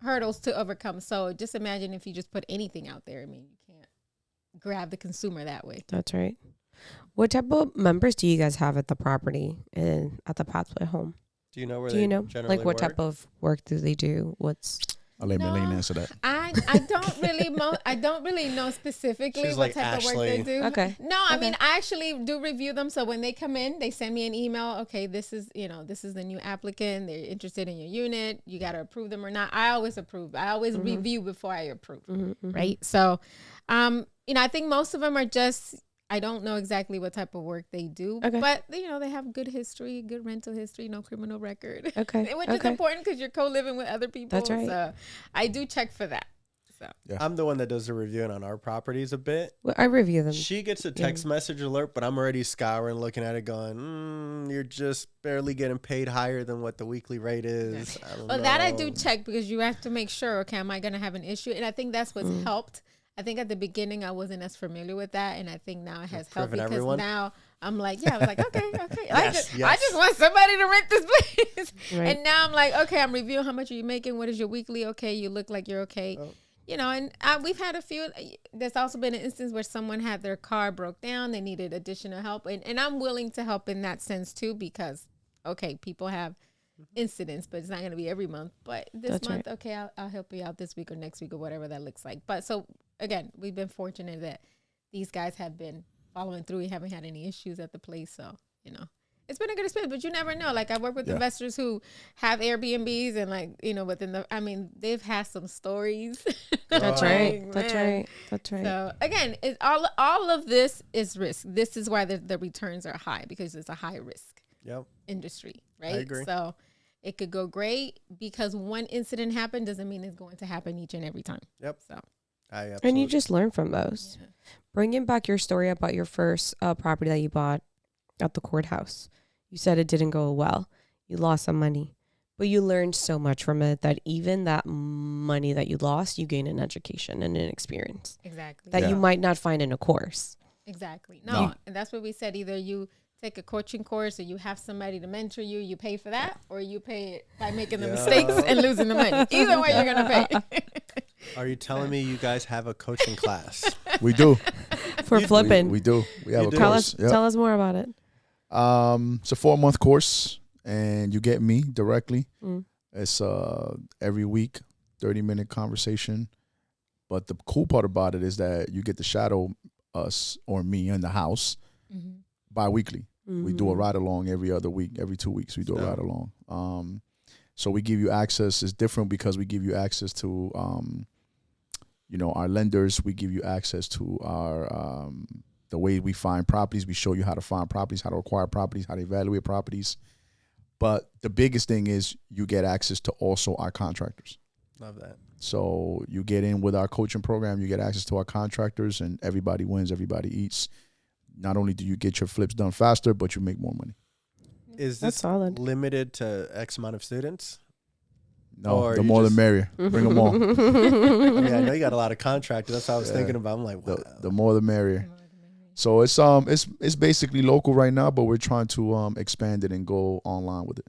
hurdles to overcome. So just imagine if you just put anything out there. I mean, you can't grab the consumer that way. That's right. What type of members do you guys have at the property and at the PadSplit home? Do you know where generally like what work? type of work do they do? I'll let Maylene answer that. I don't really know specifically what type of work they do. Okay. No, I mean I actually do review them. So when they come in, they send me an email. Okay, this is the new applicant. They're interested in your unit. You got to approve them or not. I always approve. I always review before I approve. Right. So, I think most of them are just. I don't know exactly what type of work they do, but they have good history, good rental history, no criminal record. Okay. Which is important because you're co-living with other people. That's right. So I do check for that. So I'm the one that does the reviewing on our properties a bit. Well, I review them. She gets a text message alert, but I'm already scouring, looking at it going, you're just barely getting paid higher than what the weekly rate is. I don't know. That I do check because you have to make sure, okay, am I going to have an issue? And I think that's what's helped. I think at the beginning I wasn't as familiar with that, and I think now it has helped because now I'm like, I was like, okay. I just want somebody to rent this place. Right. And now I'm like, okay, I'm reviewing how much are you making? What is your weekly? Okay, you look like you're okay. Oh. And we've had a few. There's also been an instance where someone had their car broke down. They needed additional help, and I'm willing to help in that sense too because, okay, people have incidents, but it's not going to be every month. But this month, okay, I'll help you out this week or next week or whatever that looks like. But so. Again, we've been fortunate that these guys have been following through. We haven't had any issues at the place. So, it's been a good experience, but you never know. Like I work with investors who have Airbnbs and they've had some stories. That's right. That's right. So again, it's all of this is risk. This is why the returns are high because it's a high risk industry, right? I agree. So it could go great because one incident happened doesn't mean it's going to happen each and every time. Yep. So. And you just learn from those. Yeah. Bringing back your story about your first property that you bought at the courthouse. You said it didn't go well. You lost some money. But you learned so much from it that even that money that you lost, you gain an education and an experience. Exactly. That you might not find in a course. Exactly. No. And that's what we said. Either you take a coaching course or you have somebody to mentor you. You pay for that or you pay it by making the mistakes and losing the money. Either way, you're going to pay. Are you telling me you guys have a coaching class? We do. For flipping. We do. We have a course. Tell us more about it. It's a 4-month course, and you get me directly. It's every week, 30-minute conversation. But the cool part about it is that you get to shadow us or me in the house bi-weekly. We do a ride-along every other week. Every 2 weeks, we do a ride-along. So we give you access. It's different because we give you access to, our lenders. We give you access to our the way we find properties. We show you how to find properties, how to acquire properties, how to evaluate properties. But the biggest thing is you get access to also our contractors. Love that. So you get in with our coaching program, you get access to our contractors, and everybody wins, everybody eats. Not only do you get your flips done faster, but you make more money. Is this limited to X amount of students? No, the more the merrier. Bring them all. I mean, I know you got a lot of contractors. That's what I was thinking about. I'm like, wow. The more the merrier. So it's basically local right now, but we're trying to expand it and go online with it.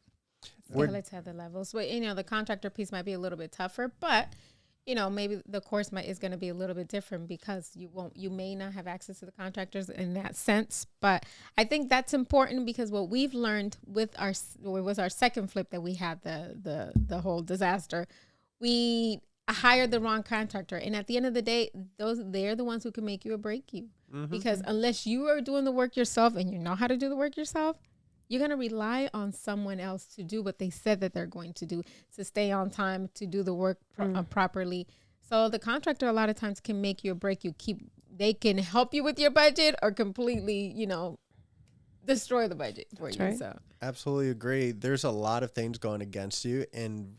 Let's have the levels. But the contractor piece might be a little bit tougher, but maybe the course is going to be a little bit different because you may not have access to the contractors in that sense. But I think that's important because what we've learned with our second flip that we had the whole disaster, we hired the wrong contractor, and at the end of the day, they're the ones who can make you or break you. Because unless you are doing the work yourself and you know how to do the work yourself, you're going to rely on someone else to do what they said that they're going to do, to stay on time, to do the work properly. So the contractor a lot of times can make you or break you. They can help you with your budget or completely, destroy the budget for you. Right. So absolutely agree. There's a lot of things going against you in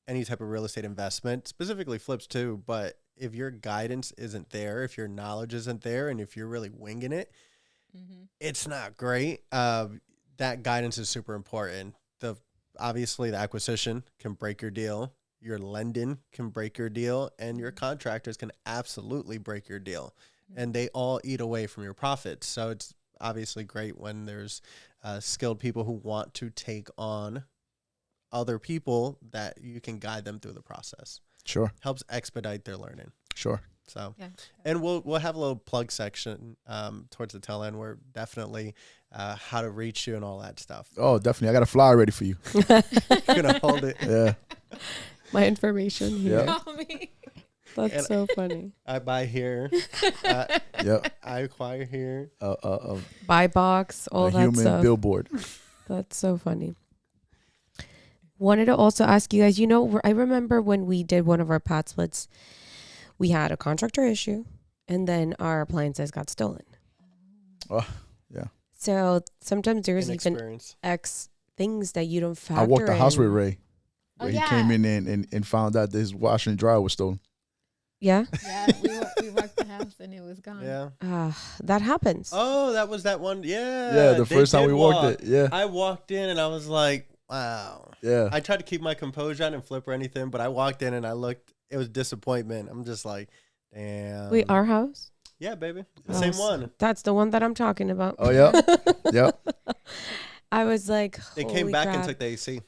any type of real estate investment, specifically flips too. But if your guidance isn't there, if your knowledge isn't there, and if you're really winging it, it's not great. That guidance is super important. Obviously the acquisition can break your deal. Your lending can break your deal, and your contractors can absolutely break your deal, and they all eat away from your profits. So it's obviously great when there's skilled people who want to take on other people that you can guide them through the process. Sure. Helps expedite their learning. Sure. So, and we'll have a little plug section towards the tail end where definitely how to reach you and all that stuff. Oh, definitely. I got a flyer ready for you. You're going to hold it. Yeah. My information here. Yeah. That's so funny. I buy here. I acquire here. Buy box, all that human stuff. Billboard. That's so funny. Wanted to also ask you guys, I remember when we did one of our pad splits, we had a contractor issue, and then our appliances got stolen. Oh, yeah. So sometimes there's even X things that you don't factor in. I walked the house with Ray. He came in and found out that his washer and dryer was stolen. Yeah? Yeah, we walked the house and it was gone. Yeah. That happens. Oh, that was that one. Yeah. Yeah, the first time we walked it. Yeah. I walked in and I was like, wow. Yeah. I tried to keep my composure. I didn't flip or anything, but I walked in and I looked. It was disappointment. I'm just like, damn. Wait, our house? Yeah, baby. The same one. That's the one that I'm talking about. Oh, yeah. Yep. I was like, they came back and took the AC.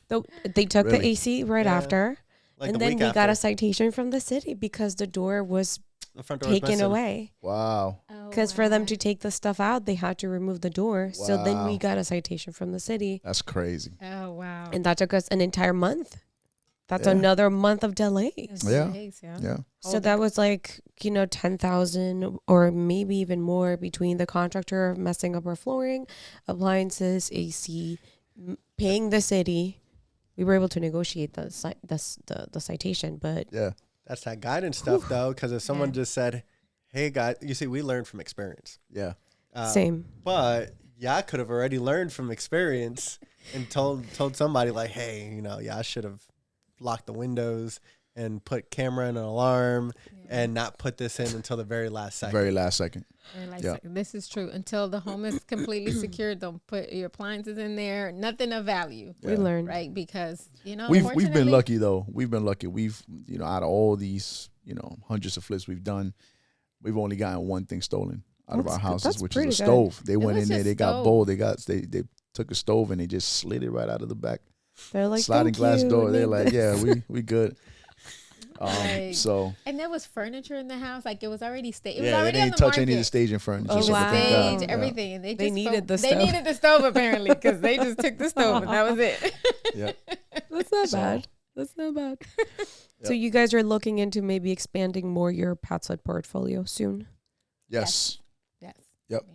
They took the AC right after. Like and then we got a citation from the city because the door was taken away. Wow. Because for them to take the stuff out, they had to remove the door. Wow. So then we got a citation from the city. That's crazy. Oh, wow. And that took us an entire month. That's another month of delays. Yeah. So that was like, $10,000 or maybe even more between the contractor messing up our flooring, appliances, AC, paying the city. We were able to negotiate the citation, but that's that guidance stuff though. Because if someone just said, "Hey, guys," you see, we learned from experience. Yeah, same. But I could have already learned from experience and told somebody like, "Hey, I should have locked the windows and put camera and an alarm and not put this in until the very last second." Very last second. This is true. Until the home is completely secured, don't put your appliances in there. Nothing of value. We learned, right? Because we've been lucky though. We've been lucky. We've out of all these hundreds of flips we've done, we've only gotten one thing stolen out of our houses, which is a stove. They went in there. They got bold. They took a stove and they just slid it right out of the back. They're like sliding glass door. They're like, we good. And there was furniture in the house, like it was already staged. It was they already didn't touch any of the staging furniture. Oh, wow. Stage, everything, and they needed the stove. They needed the stove apparently because they just took the stove and that was it. Yeah, that's not bad. That's not bad. So you guys are looking into maybe expanding more your PadSplit portfolio soon? Yes.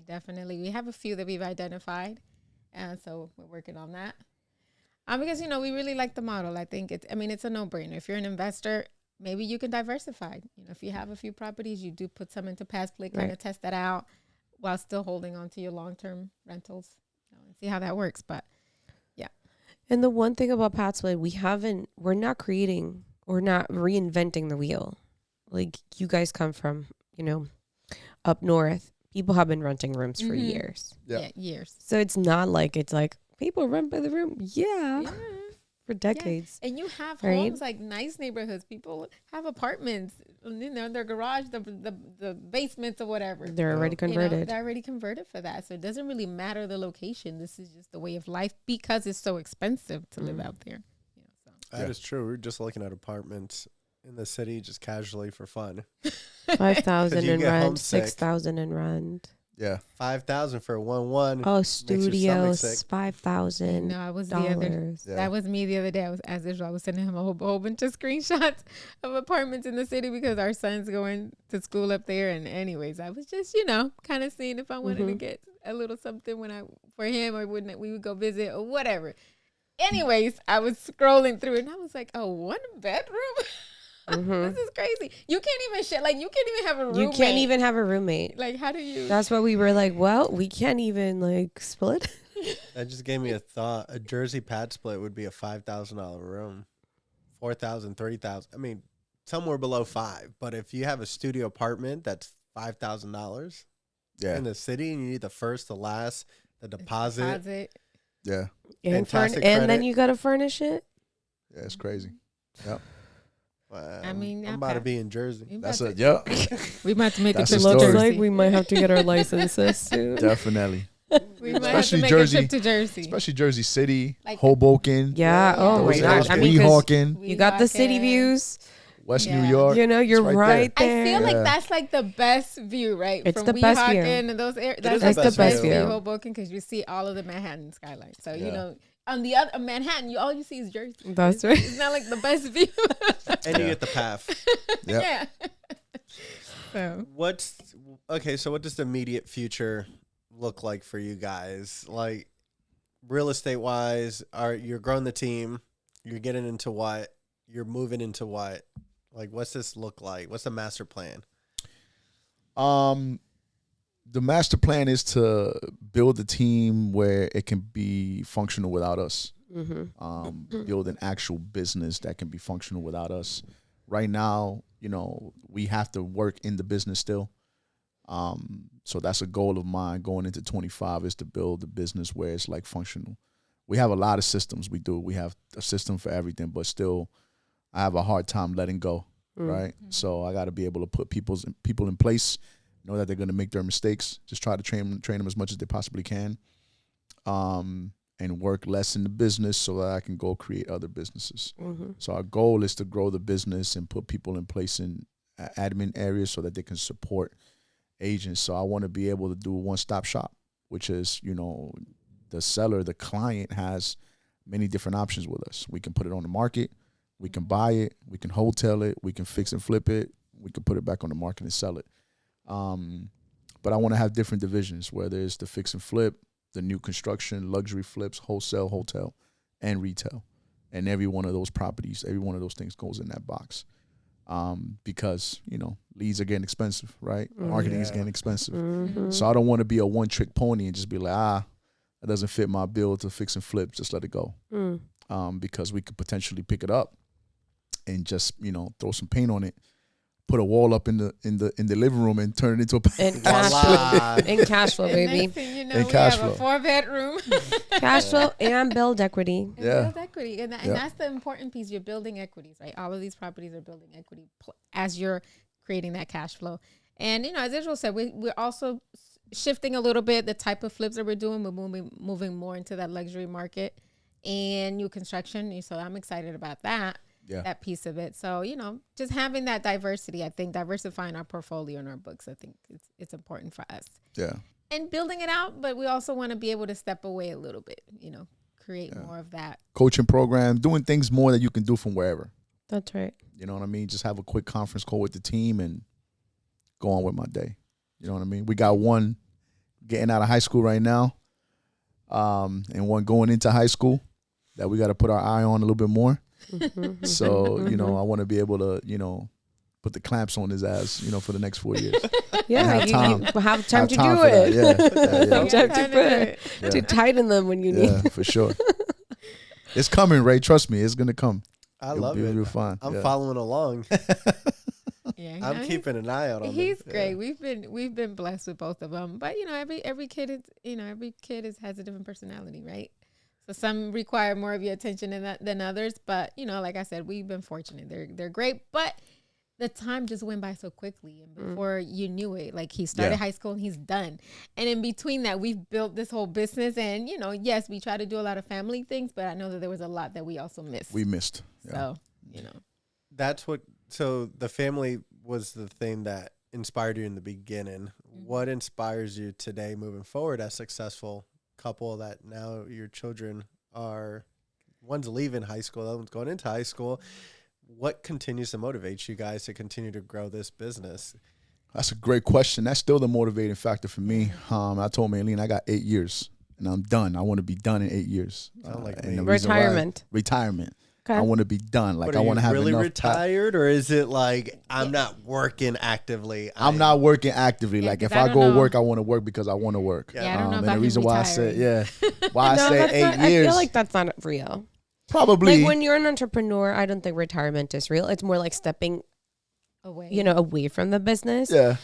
Definitely. We have a few that we've identified, so we're working on that. Because, we really like the model. I think it's a no-brainer. If you're an investor, maybe you can diversify. If you have a few properties, you do put some into PadSplit, kind of test that out while still holding on to your long-term rentals and see how that works. But yeah. And the one thing about PadSplit, we're not reinventing the wheel. Like, you guys come from, up north. People have been renting rooms for years. Yeah, years. So it's not like people rent by the room. Yeah. For decades. Yeah. And you have homes, like nice neighborhoods. People have apartments, their garage, the basements or whatever. They're already converted. They're already converted for that. So it doesn't really matter the location. This is just the way of life because it's so expensive to live out there. That is true. We're just looking at apartments in the city just casually for fun. 5,000 in rent, 6,000 in rent. Yeah, 5,000 for 1-1. Oh, studios, 5,000. No, that was me the other day. I was sending him a whole bunch of screenshots of apartments in the city because our son's going to school up there. And anyways, I was just kind of seeing if I wanted to get a little something for him, or we would go visit or whatever. Anyways, I was scrolling through it and I was like, oh, 1 bedroom. This is crazy. You can't even share. Like, you can't even have a roommate. You can't even have a roommate. Like, how do you? That's what we were like, well, we can't even split. That just gave me a thought. A Jersey PadSplit would be a $5,000 room. 4,000, 3,000. I mean, somewhere below 5. But if you have a studio apartment that's $5,000 in the city, and you need the first, the last, the deposit. Yeah. And then you got to furnish it. Yeah, it's crazy. Yep. I'm about to be in Jersey. That's it. Yep. We might have to make it to Looks like we might have to get our licenses soon. Definitely. We might have to make a trip to Jersey. Especially Jersey City, Hoboken. Yeah. Oh my gosh. Weehawken. You got the city views. West New York. You're right there. I feel like that's like the best view, right? It's From the best view. And those areas. That's the best view. Hoboken, because you see all of the Manhattan skyline. So, on the other Manhattan, all you see is Jersey. That's right. It's not like the best view. And you get the path. Yep. Yeah. So so what does the immediate future look like for you guys? Like, real estate wise, you're growing the team, you're getting into what? You're moving into what? Like, what's this look like? What's the master plan? The master plan is to build a team where it can be functional without us. Build an actual business that can be functional without us. Right now, we have to work in the business still. So that's a goal of mine going into 25 is to build a business where it's like functional. We have a lot of systems we do. We have a system for everything, but still I have a hard time letting go. Right. So I got to be able to put people in place, know that they're going to make their mistakes, just try to train them as much as they possibly can, and work less in the business so that I can go create other businesses. So our goal is to grow the business and put people in place in admin areas so that they can support agents. So I want to be able to do a one-stop shop, which is, the seller, the client has many different options with us. We can put it on the market. We can buy it. We can wholesale it. We can fix and flip it. We can put it back on the market and sell it. But I want to have different divisions, whether it's the fix and flip, the new construction, luxury flips, wholesale, hotel, and retail. And every one of those properties, every one of those things goes in that box. Because, leads are getting expensive, right? Marketing is getting expensive. So I don't want to be a one-trick pony and just be like, that doesn't fit my bill to fix and flip, just let it go. Because we could potentially pick it up and just, throw some paint on it, put a wall up in the living room and turn it into and cash flow, baby. Next thing you know, we have a 4-bedroom. Cash flow and build equity. Build equity. And that's the important piece. You're building equities, right? All of these properties are building equity as you're creating that cash flow. And, as Israel said, we're also shifting a little bit the type of flips that we're doing. We're moving more into that luxury market and new construction. So I'm excited about that. That piece of it. So, just having that diversity, I think diversifying our portfolio and our books, I think it's important for us. Yeah. And building it out, but we also want to be able to step away a little bit, create more of that. Coaching program, doing things more that you can do from wherever. That's right. You know what I mean? Just have a quick conference call with the team and go on with my day. You know what I mean? We got one getting out of high school right now, and one going into high school. that we got to put our eye on a little bit more. So, I want to be able to, put the clamps on his ass, for the next 4 years. Yeah, you have time to do it. Yeah. To tighten them when you need. Yeah, for sure. It's coming, Ray. Trust me, it's gonna come. I love it. Fine. I'm following along. Yeah, I'm keeping an eye out on him. He's great. We've been blessed with both of them. But every kid has a different personality, right? So some require more of your attention than others. But like I said, we've been fortunate. They're great. But the time just went by so quickly, and before you knew it, like he started high school and he's done. And in between that, we've built this whole business. And yes, we try to do a lot of family things, but I know that there was a lot that we also missed. We missed. Yeah. So That's what. So the family was the thing that inspired you in the beginning. What inspires you today, moving forward, as a successful couple that now your children are? One's leaving high school, the other one's going into high school. What continues to motivate you guys to continue to grow this business? That's a great question. That's still the motivating factor for me. I told Maylene I got 8 years and I'm done. I want to be done in 8 years. Retirement. Okay. I want to be done. Like, I want to have really enough retired, or is it like I'm not working actively? I'm not working actively. Yeah, like if I go work, I want to work because I want to work. Yeah, I don't know and about the reason why retiring. I say 8 years. I feel like that's not real. Probably. Like when you're an entrepreneur, I don't think retirement is real. It's more like stepping away from the business. Yeah.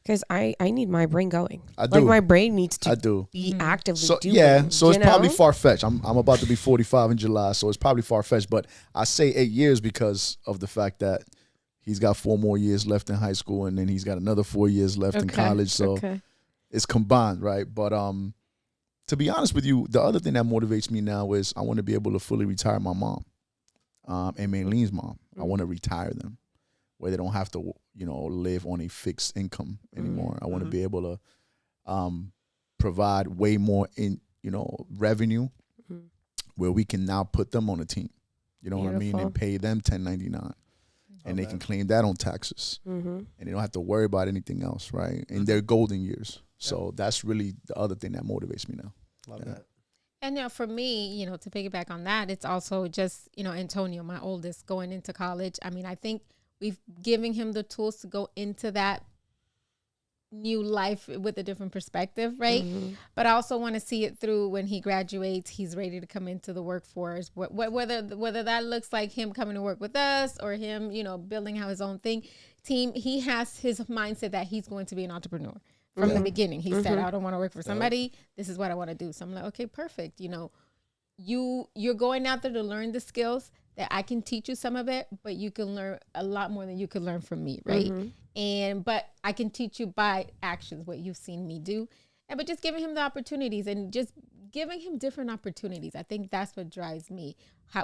Because I need my brain going. I do. Like my brain needs to be Mm-hmm. actively doing. Yeah, so it's probably far-fetched. I'm about to be 45 in July, so it's probably far-fetched. But I say 8 years because of the fact that he's got 4 more years left in high school, and then he's got another 4 years left in college. So it's combined, right? But to be honest with you, the other thing that motivates me now is I want to be able to fully retire my mom and Maylene's mom. I want to retire them where they don't have to, live on a fixed income anymore. I want to be able to provide way more in, revenue where we can now put them on a team. You know what I mean? And pay them 1099. And they can claim that on taxes. And they don't have to worry about anything else, right? In their golden years. So that's really the other thing that motivates me now. Love that. And for me, to piggyback on that, it's also just, Antonio, my oldest, going into college. I mean, I think we've given him the tools to go into that new life with a different perspective, right? But I also want to see it through when he graduates. He's ready to come into the workforce. Whether that looks like him coming to work with us or him, building out his own team. He has his mindset that he's going to be an entrepreneur. From the beginning, he said, I don't want to work for somebody. This is what I want to do. So I'm like, okay, perfect. You're going out there to learn the skills that I can teach you some of it, but you can learn a lot more than you could learn from me, right? But I can teach you by actions, what you've seen me do. But just giving him the opportunities and just giving him different opportunities. I think that's what drives me.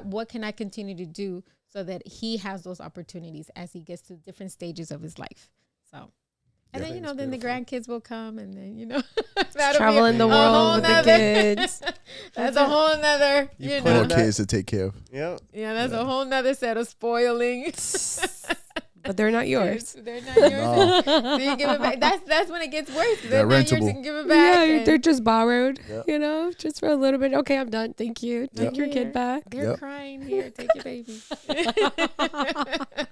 What can I continue to do so that he has those opportunities as he gets to different stages of his life? So. And then, then the grandkids will come and then, traveling the world with the kids. That's a whole nother, More kids to take care of. Yeah. Yeah, that's a whole nother set of spoiling. But they're not yours. They're not yours. No. So you give it back. That's when it gets worse. They're not rentable. yours, you can give it back. Yeah, they're just borrowed, just for a little bit. Okay, I'm done. Thank you. Take your kid back. They're crying. Here, take your baby. I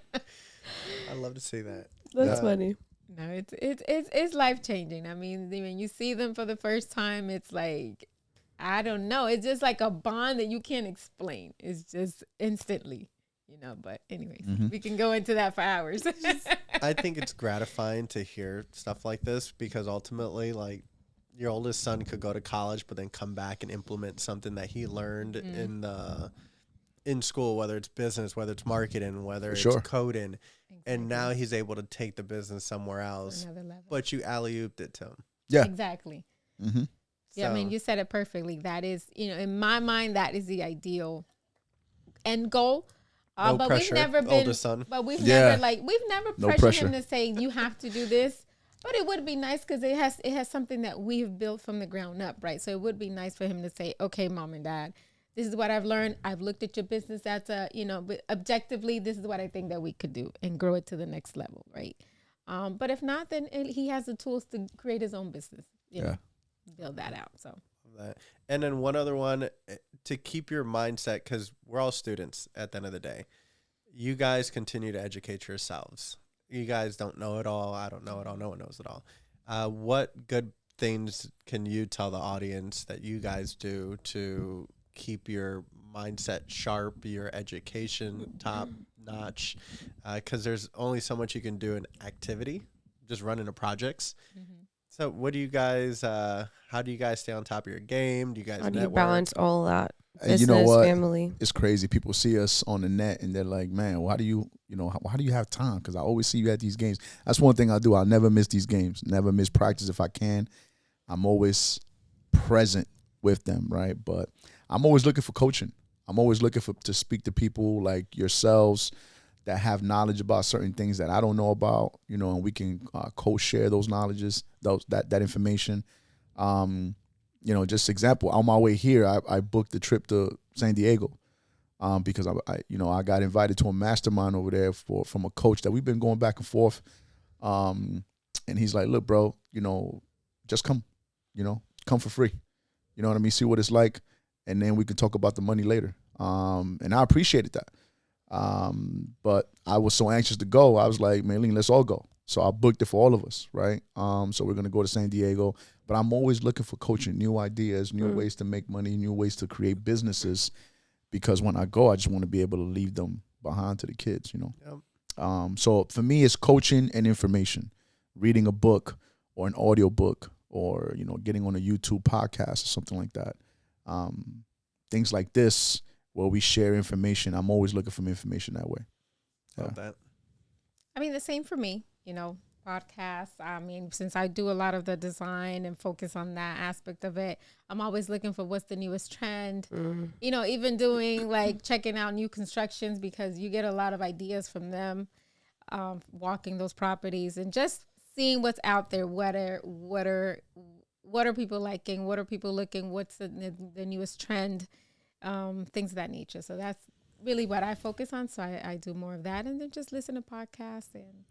love to see that. That's funny. No, it's life changing. I mean, when you see them for the first time, it's like, I don't know. It's just like a bond that you can't explain. It's just instantly, But anyways, we can go into that for hours. I think it's gratifying to hear stuff like this because ultimately, like, your oldest son could go to college, but then come back and implement something that he learned in school, whether it's business, whether it's marketing, whether it's coding. And now he's able to take the business somewhere else. Another level. But you alley-ooped it to him. Yeah. Exactly. So, Yeah, I mean, you said it perfectly. That is, in my mind, that is the ideal end goal. No but pressure, we've never been, oldest son. But we've never pressured him to say you have to do this. But it would be nice because it has something that we've built from the ground up, right? So it would be nice for him to say, okay, mom and dad, this is what I've learned. I've looked at your business. That's but objectively, this is what I think that we could do and grow it to the next level, right? But if not, then he has the tools to create his own business, build that out. So. And then one other one, to keep your mindset, because we're all students at the end of the day. You guys continue to educate yourselves. You guys don't know it all. I don't know it all. No one knows it all. What good things can you tell the audience that you guys do to keep your mindset sharp, your education top notch? Because there's only so much you can do in activity, just running the projects. So what do you guys, how do you guys stay on top of your game? Do you guys How do you network? balance all that? Business, you know what? family. It's crazy. People see us on the net and they're like, man, why do you have time? Because I always see you at these games. That's one thing I do. I'll never miss these games, never miss practice if I can. I'm always present with them, right? But I'm always looking for coaching. I'm always looking to speak to people like yourselves that have knowledge about certain things that I don't know about, and we can co-share those knowledges, that information. Just example, on my way here, I booked the trip to San Diego because I got invited to a mastermind over there from a coach that we've been going back and forth. And he's like, look, bro, just come, come for free. You know what I mean? See what it's like. And then we can talk about the money later. And I appreciated that. But I was so anxious to go. I was like, Maylene, let's all go. So I booked it for all of us, right? So we're going to go to San Diego. But I'm always looking for coaching, new ideas, new ways to make money, new ways to create businesses. Because when I go, I just want to be able to leave them behind to the kids, Yep. So for me, it's coaching and information, reading a book or an audio book or, getting on a YouTube podcast or something like that. Things like this where we share information. I'm always looking for information that way. Love that. I mean, the same for me, podcasts. I mean, since I do a lot of the design and focus on that aspect of it, I'm always looking for what's the newest trend. Even doing like checking out new constructions because you get a lot of ideas from them, walking those properties and just seeing what's out there. What are people liking? What are people looking? What's the newest trend? Things of that nature. So that's really what I focus on. So I do more of that, and then just listen to podcasts and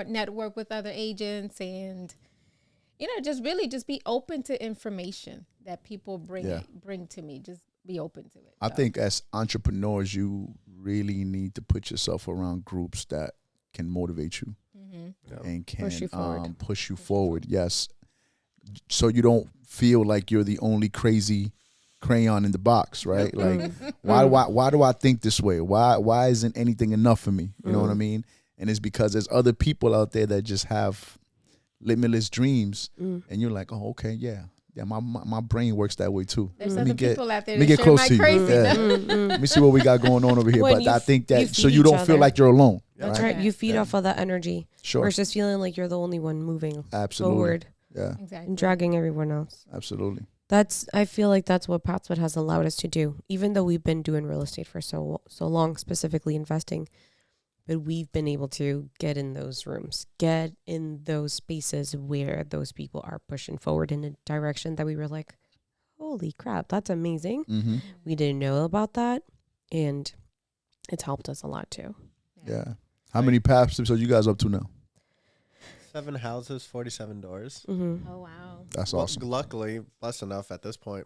network with other agents, and just be open to information that people bring to me. Just be open to it. I think as entrepreneurs, you really need to put yourself around groups that can motivate you and can push you forward. Yes, so you don't feel like you're the only crazy crayon in the box, right? Like, why do I think this way? Why isn't anything enough for me? You know what I mean? And it's because there's other people out there that just have limitless dreams, and you're like, oh, okay, yeah, my brain works that way too. There's other people out there that get close my to you. Yeah. Let me see what we got going on over here. But I think that so you don't feel like you're alone. That's right. You feed off of that energy. Sure. Versus feeling like you're the only one moving Absolutely. forward. Yeah. Exactly. And dragging everyone else. Absolutely. I feel like that's what PadSplit has allowed us to do, even though we've been doing real estate for so long, specifically investing. But we've been able to get in those rooms, get in those spaces where those people are pushing forward in a direction that we were like, holy crap, that's amazing. Mm-hmm. We didn't know about that. And it's helped us a lot too. Yeah. How many PadSplits are you guys up to now? 7 houses, 47 doors. Mm-hmm. Oh, wow. That's awesome. Luckily, blessed enough at this point,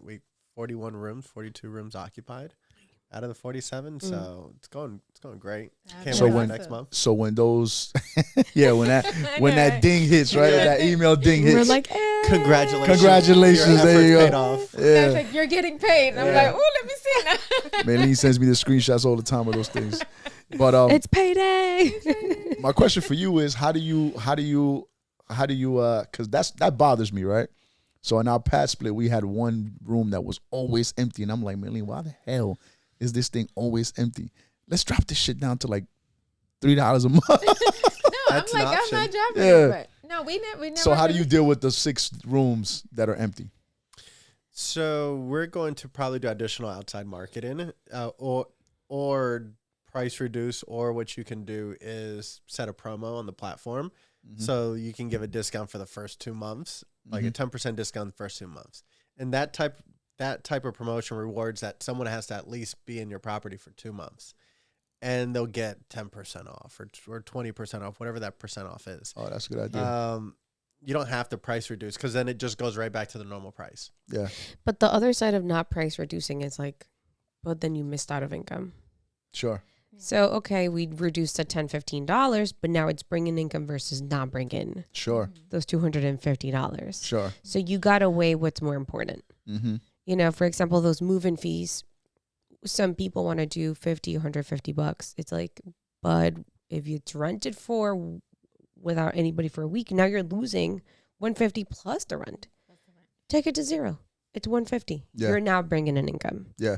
41 rooms, 42 rooms occupied out of the 47. So it's going great. Can't wait for next month. So when those, when that ding hits, right? That email ding hits. We're like, Congratulations. There you go. Paid off. Yeah. Like, you're getting paid. And I'm like, oh, let me see now. Maylene sends me the screenshots all the time of those things. But it's payday. My question for you is how do you because that bothers me, right? So in our PadSplit, we had one room that was always empty, and I'm like, Maylene, why the hell is this thing always empty? Let's drop this shit down to like $3 a month. No, I'm not dropping it, but no, we never. So how do you deal with the 6 rooms that are empty? So we're going to probably do additional outside marketing, or price reduce, or what you can do is set a promo on the platform. Mm-hmm. So you can give a discount for the first 2 months, like a 10% discount the first 2 months. And that type of promotion rewards that someone has to at least be in your property for 2 months. And they'll get 10% off or 20% off, whatever that percent off is. Oh, that's a good idea. you don't have to price reduce because then it just goes right back to the normal price. Yeah. But the other side of not price reducing is like, but then you missed out of income. Sure. So, okay, we reduced to $10, $15, but now it's bringing income versus not bringing Sure. those $250. Sure. So you got to weigh what's more important. Mm-hmm. You know, for example, those move-in fees, some people want to do $50, $150. It's like, but if it's rented for without anybody for a week, now you're losing $150 plus the rent. Take it to zero. It's $150. Yeah. You're now bringing in income. Yeah.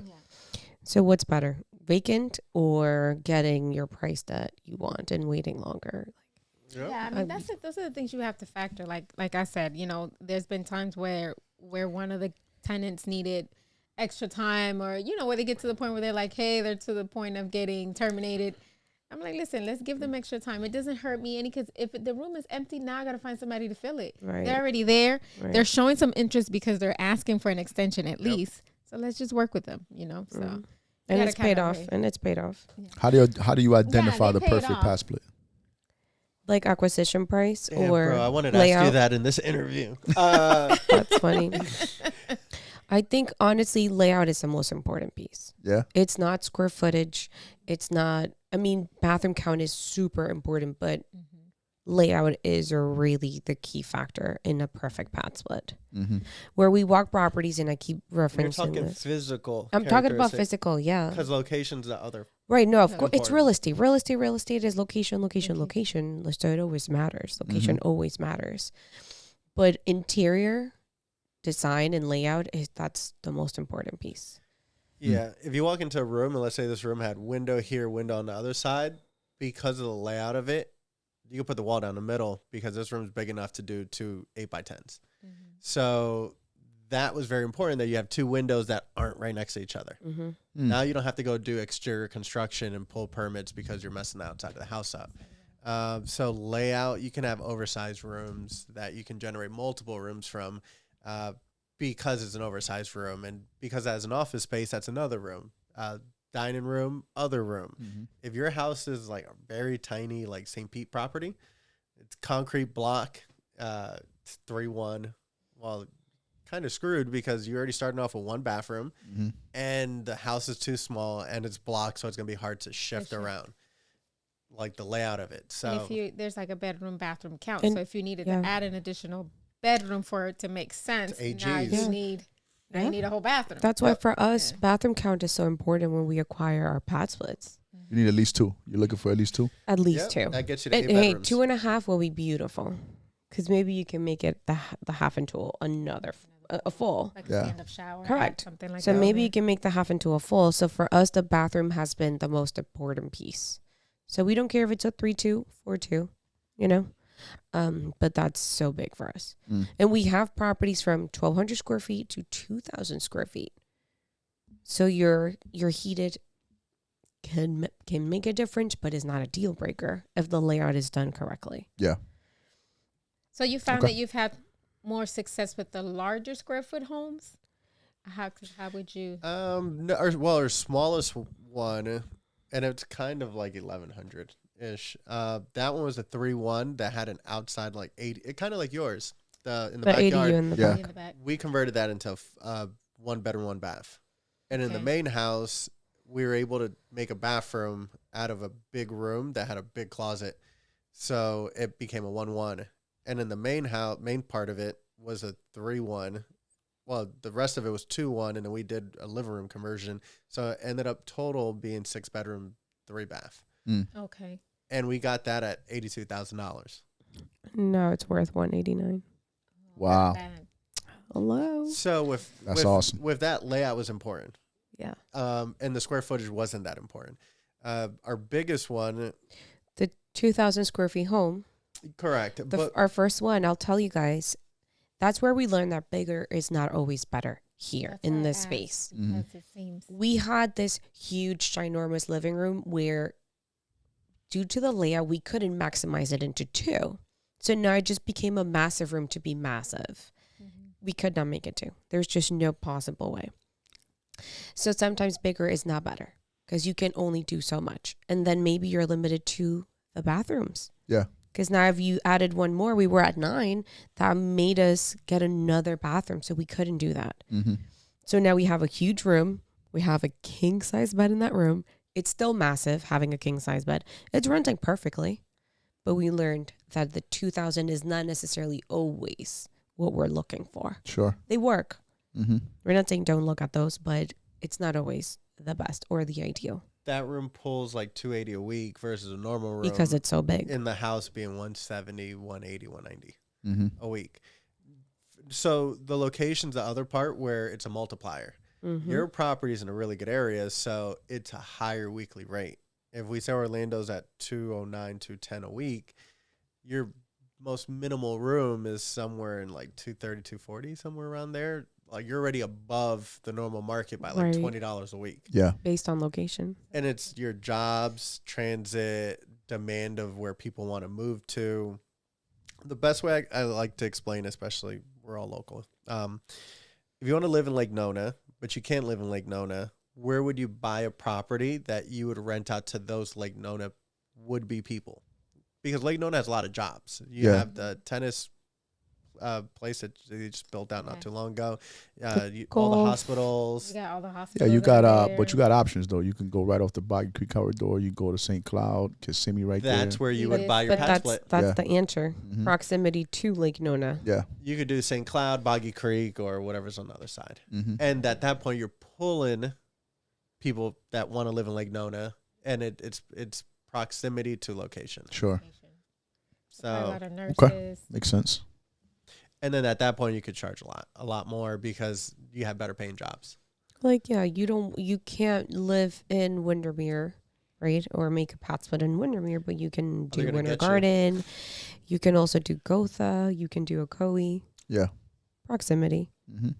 So what's better, vacant or getting your price that you want and waiting longer? Yeah, I mean those are the things you have to factor. Like I said, you know, there's been times where one of the tenants needed extra time, or you know, where they get to the point where they're like, hey, they're to the point of getting terminated. I'm like, listen, let's give them extra time. It doesn't hurt me any, because if the room is empty, now I got to find somebody to fill it. Right. They're already there. Right. They're showing some interest because they're asking for an extension at least. So let's just work with them, you know. So and gotta it's paid kinda off. weigh. And it's paid off. Yeah. How do you identify they the paid perfect off. PadSplit? Like acquisition price Damn, or bro, I wanted to layout. ask you that in this interview. That's funny. I think honestly, layout is the most important piece. Yeah. It's not square footage. It's not, I mean, bathroom count is super important, but layout is really the key factor in a perfect PadSplit. Mm-hmm. Where we walk properties, and I keep You're referencing talking this. physical. I'm talking about physical, yeah. Because location's the other. Right, no, of course, it's Important. real estate. Real estate is location. So it always matters. Location always matters. But interior design and layout, that's the most important piece. Yeah. If you walk into a room, and let's say this room had window here, window on the other side, because of the layout of it, you can put the wall down the middle because this room is big enough to do 2 8x10s. So that was very important, that you have 2 windows that aren't right next to each other. Now you don't have to go do exterior construction and pull permits because you're messing the outside of the house up. So layout, you can have oversized rooms that you can generate multiple rooms from because it's an oversized room. And because as an office space, that's another room. Dining room, other room. If your house is like a very tiny, like St. Pete property, it's concrete block, it's 3-1. Well, kind of screwed because you're already starting off with 1 bathroom and the house is too small and it's blocked, so it's gonna be hard to shift around, like the layout of it. So if there's like a bedroom bathroom count, And- so if you needed to add an additional bedroom for it to make sense, It's now AGs. you need a whole bathroom. That's why for us, bathroom count is so important when we acquire our PadSplits. You need at least 2. You're looking for at least 2. At least 2. that gets you to 8 And hey, bedrooms. 2.5 will be beautiful, because maybe you can make it the half into a full. like a Yeah. stand-up shower, Correct. something like So that. maybe you can make the half into a full. So for us, the bathroom has been the most important piece. So we don't care if it's a 3-2, 4-2, you know, but that's so big for us. And we have properties from 1,200 square feet to 2,000 square feet. So your heated can make a difference, but is not a deal breaker if the layout is done correctly. Yeah. So you found Okay. that you've had more success with the larger square foot homes? How would you? No, our smallest one, and it's kind of like 1,100 ish. That one was a 3-1 that had an outside like 80, it kind of like yours, in the The backyard. ADU in the Yeah. back. In the back? We converted that into 1 bedroom, 1 bath, and in the Okay. main house, we were able to make a bathroom out of a big room that had a big closet, so it became a 1-1. And in the main part of it was a 3-1. Well, the rest of it was 2-1, and then we did a living room conversion. So it ended up total being 6 bedroom, 3 bath. Okay. And we got that at $82,000. No, it's worth $189. Wow. Bad. Hello. So That's awesome. With that, layout was important. Yeah. And the square footage wasn't that important. Our biggest one, The 2,000 square feet home. correct. Our first one, I'll tell you guys, that's where we learned that bigger is not always better here That's in why I this asked, space. because it seems. We had this huge, ginormous living room where, due to the layout, we couldn't maximize it into 2. So now it just became a massive room to be massive. We could not make it 2. There's just no possible way. So sometimes bigger is not better because you can only do so much. And then maybe you're limited to the bathrooms. Yeah. Because now if you added one more, we were at 9. That made us get another bathroom. So we couldn't do that. Mm-hmm. So now we have a huge room. We have a king size bed in that room. It's still massive having a king size bed. It's renting perfectly. But we learned that the 2,000 is not necessarily always what we're looking for. Sure. They work. Mm-hmm. We're not saying don't look at those, but it's not always the best or the ideal. That room pulls like $280 a week versus a normal room. Because it's so big. In the house being $170, $180, $190 Mm-hmm. a week. So the location's the other part where it's a multiplier. Mm-hmm. Your property is in a really good area, so it's a higher weekly rate. If we say Orlando's at $209, $210 a week, your most minimal room is somewhere in like $230, $240, somewhere around there. Like you're already above the normal market by like $20 a week. Yeah. Based on location. And it's your jobs, transit, demand of where people want to move to. The best way I like to explain, especially we're all local. If you want to live in Lake Nona, but you can't live in Lake Nona, where would you buy a property that you would rent out to those Lake Nona would-be people? Because Lake Nona has a lot of jobs. You have the tennis place that they just built out not too long ago. All the hospitals. You got all the hospitals. Yeah, you got but you got options though. You can go right off the Boggy Creek corridor. You go to St. Cloud, Kissimmee right there. That's where you would buy your PadSplit. That's the answer. Mm-hmm. Proximity to Lake Nona. Yeah. You could do St. Cloud, Boggy Creek, or whatever's on the other side. Mm-hmm. And at that point, you're pulling people that want to live in Lake Nona, and it's proximity to location. Sure. So a lot of nurses. Okay. Makes sense. And then at that point, you could charge a lot more because you have better paying jobs. Like, yeah, you can't live in Windermere, right? Or make a PadSplit in Windermere, but you can do Winter Garden. You can also do Gotha. You can do Ocoee. Yeah. Proximity. Mm-hmm.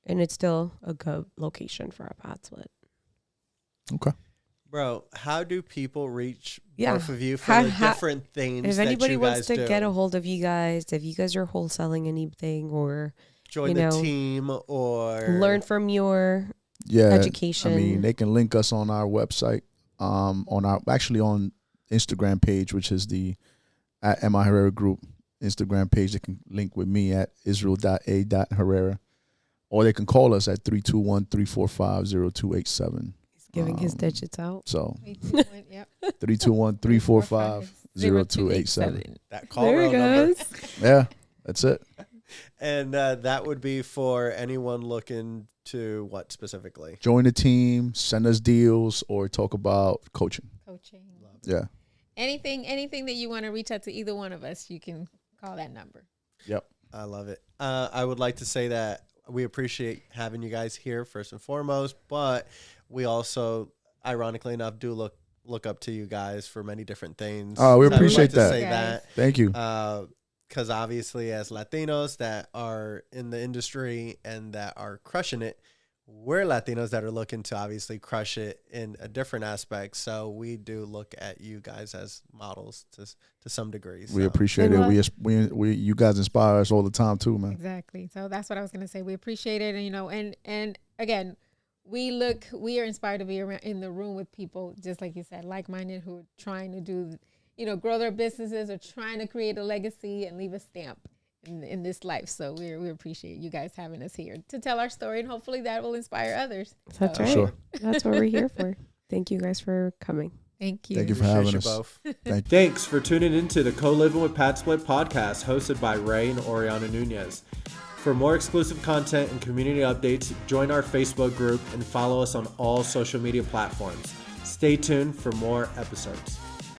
And it's still a good location for a PadSplit. Okay. Bro, how do people reach both of you for the different things if that anybody you wants guys to do? get a hold of you guys, if you guys are wholesaling anything or join the team or learn from your education. I mean, they can link us on our website, on Instagram page, which is the at Emma Herrera Group Instagram page. They can link with me at Israel.a.Herrera, or they can call us at 321-345-0287. Giving his digits out. So 321-345-0287. That call there it goes. Yeah, that's it. And that would be for anyone looking to what specifically? Join the team, send us deals, or talk about coaching. Yeah. Anything that you want to reach out to either one of us, you can call that number. Yep. I love it. I would like to say that we appreciate having you guys here first and foremost, but we also, ironically enough, do look up to you guys for many different things. Oh, we appreciate that. Say that. Thank you. Because obviously, as Latinos that are in the industry and that are crushing it, we're Latinos that are looking to obviously crush it in a different aspect. So we do look at you guys as models to some degree. So. We appreciate it. We you guys inspire us all the time too, man. Exactly. So that's what I was going to say. We appreciate it. And, and again, we are inspired to be around in the room with people, just like you said, like-minded, who are trying to do, grow their businesses or trying to create a legacy and leave a stamp in this life. So we appreciate you guys having us here to tell our story, and hopefully that will inspire others. That's right. Sure. That's what we're here for. Thank you guys for coming. Thank you. Thank you for having us. Both. Thank you. Thanks for tuning into the Co-Living with PadSplit podcast hosted by Ray and Orianna Nunez. For more exclusive content and community updates, join our Facebook group and follow us on all social media platforms. Stay tuned for more episodes.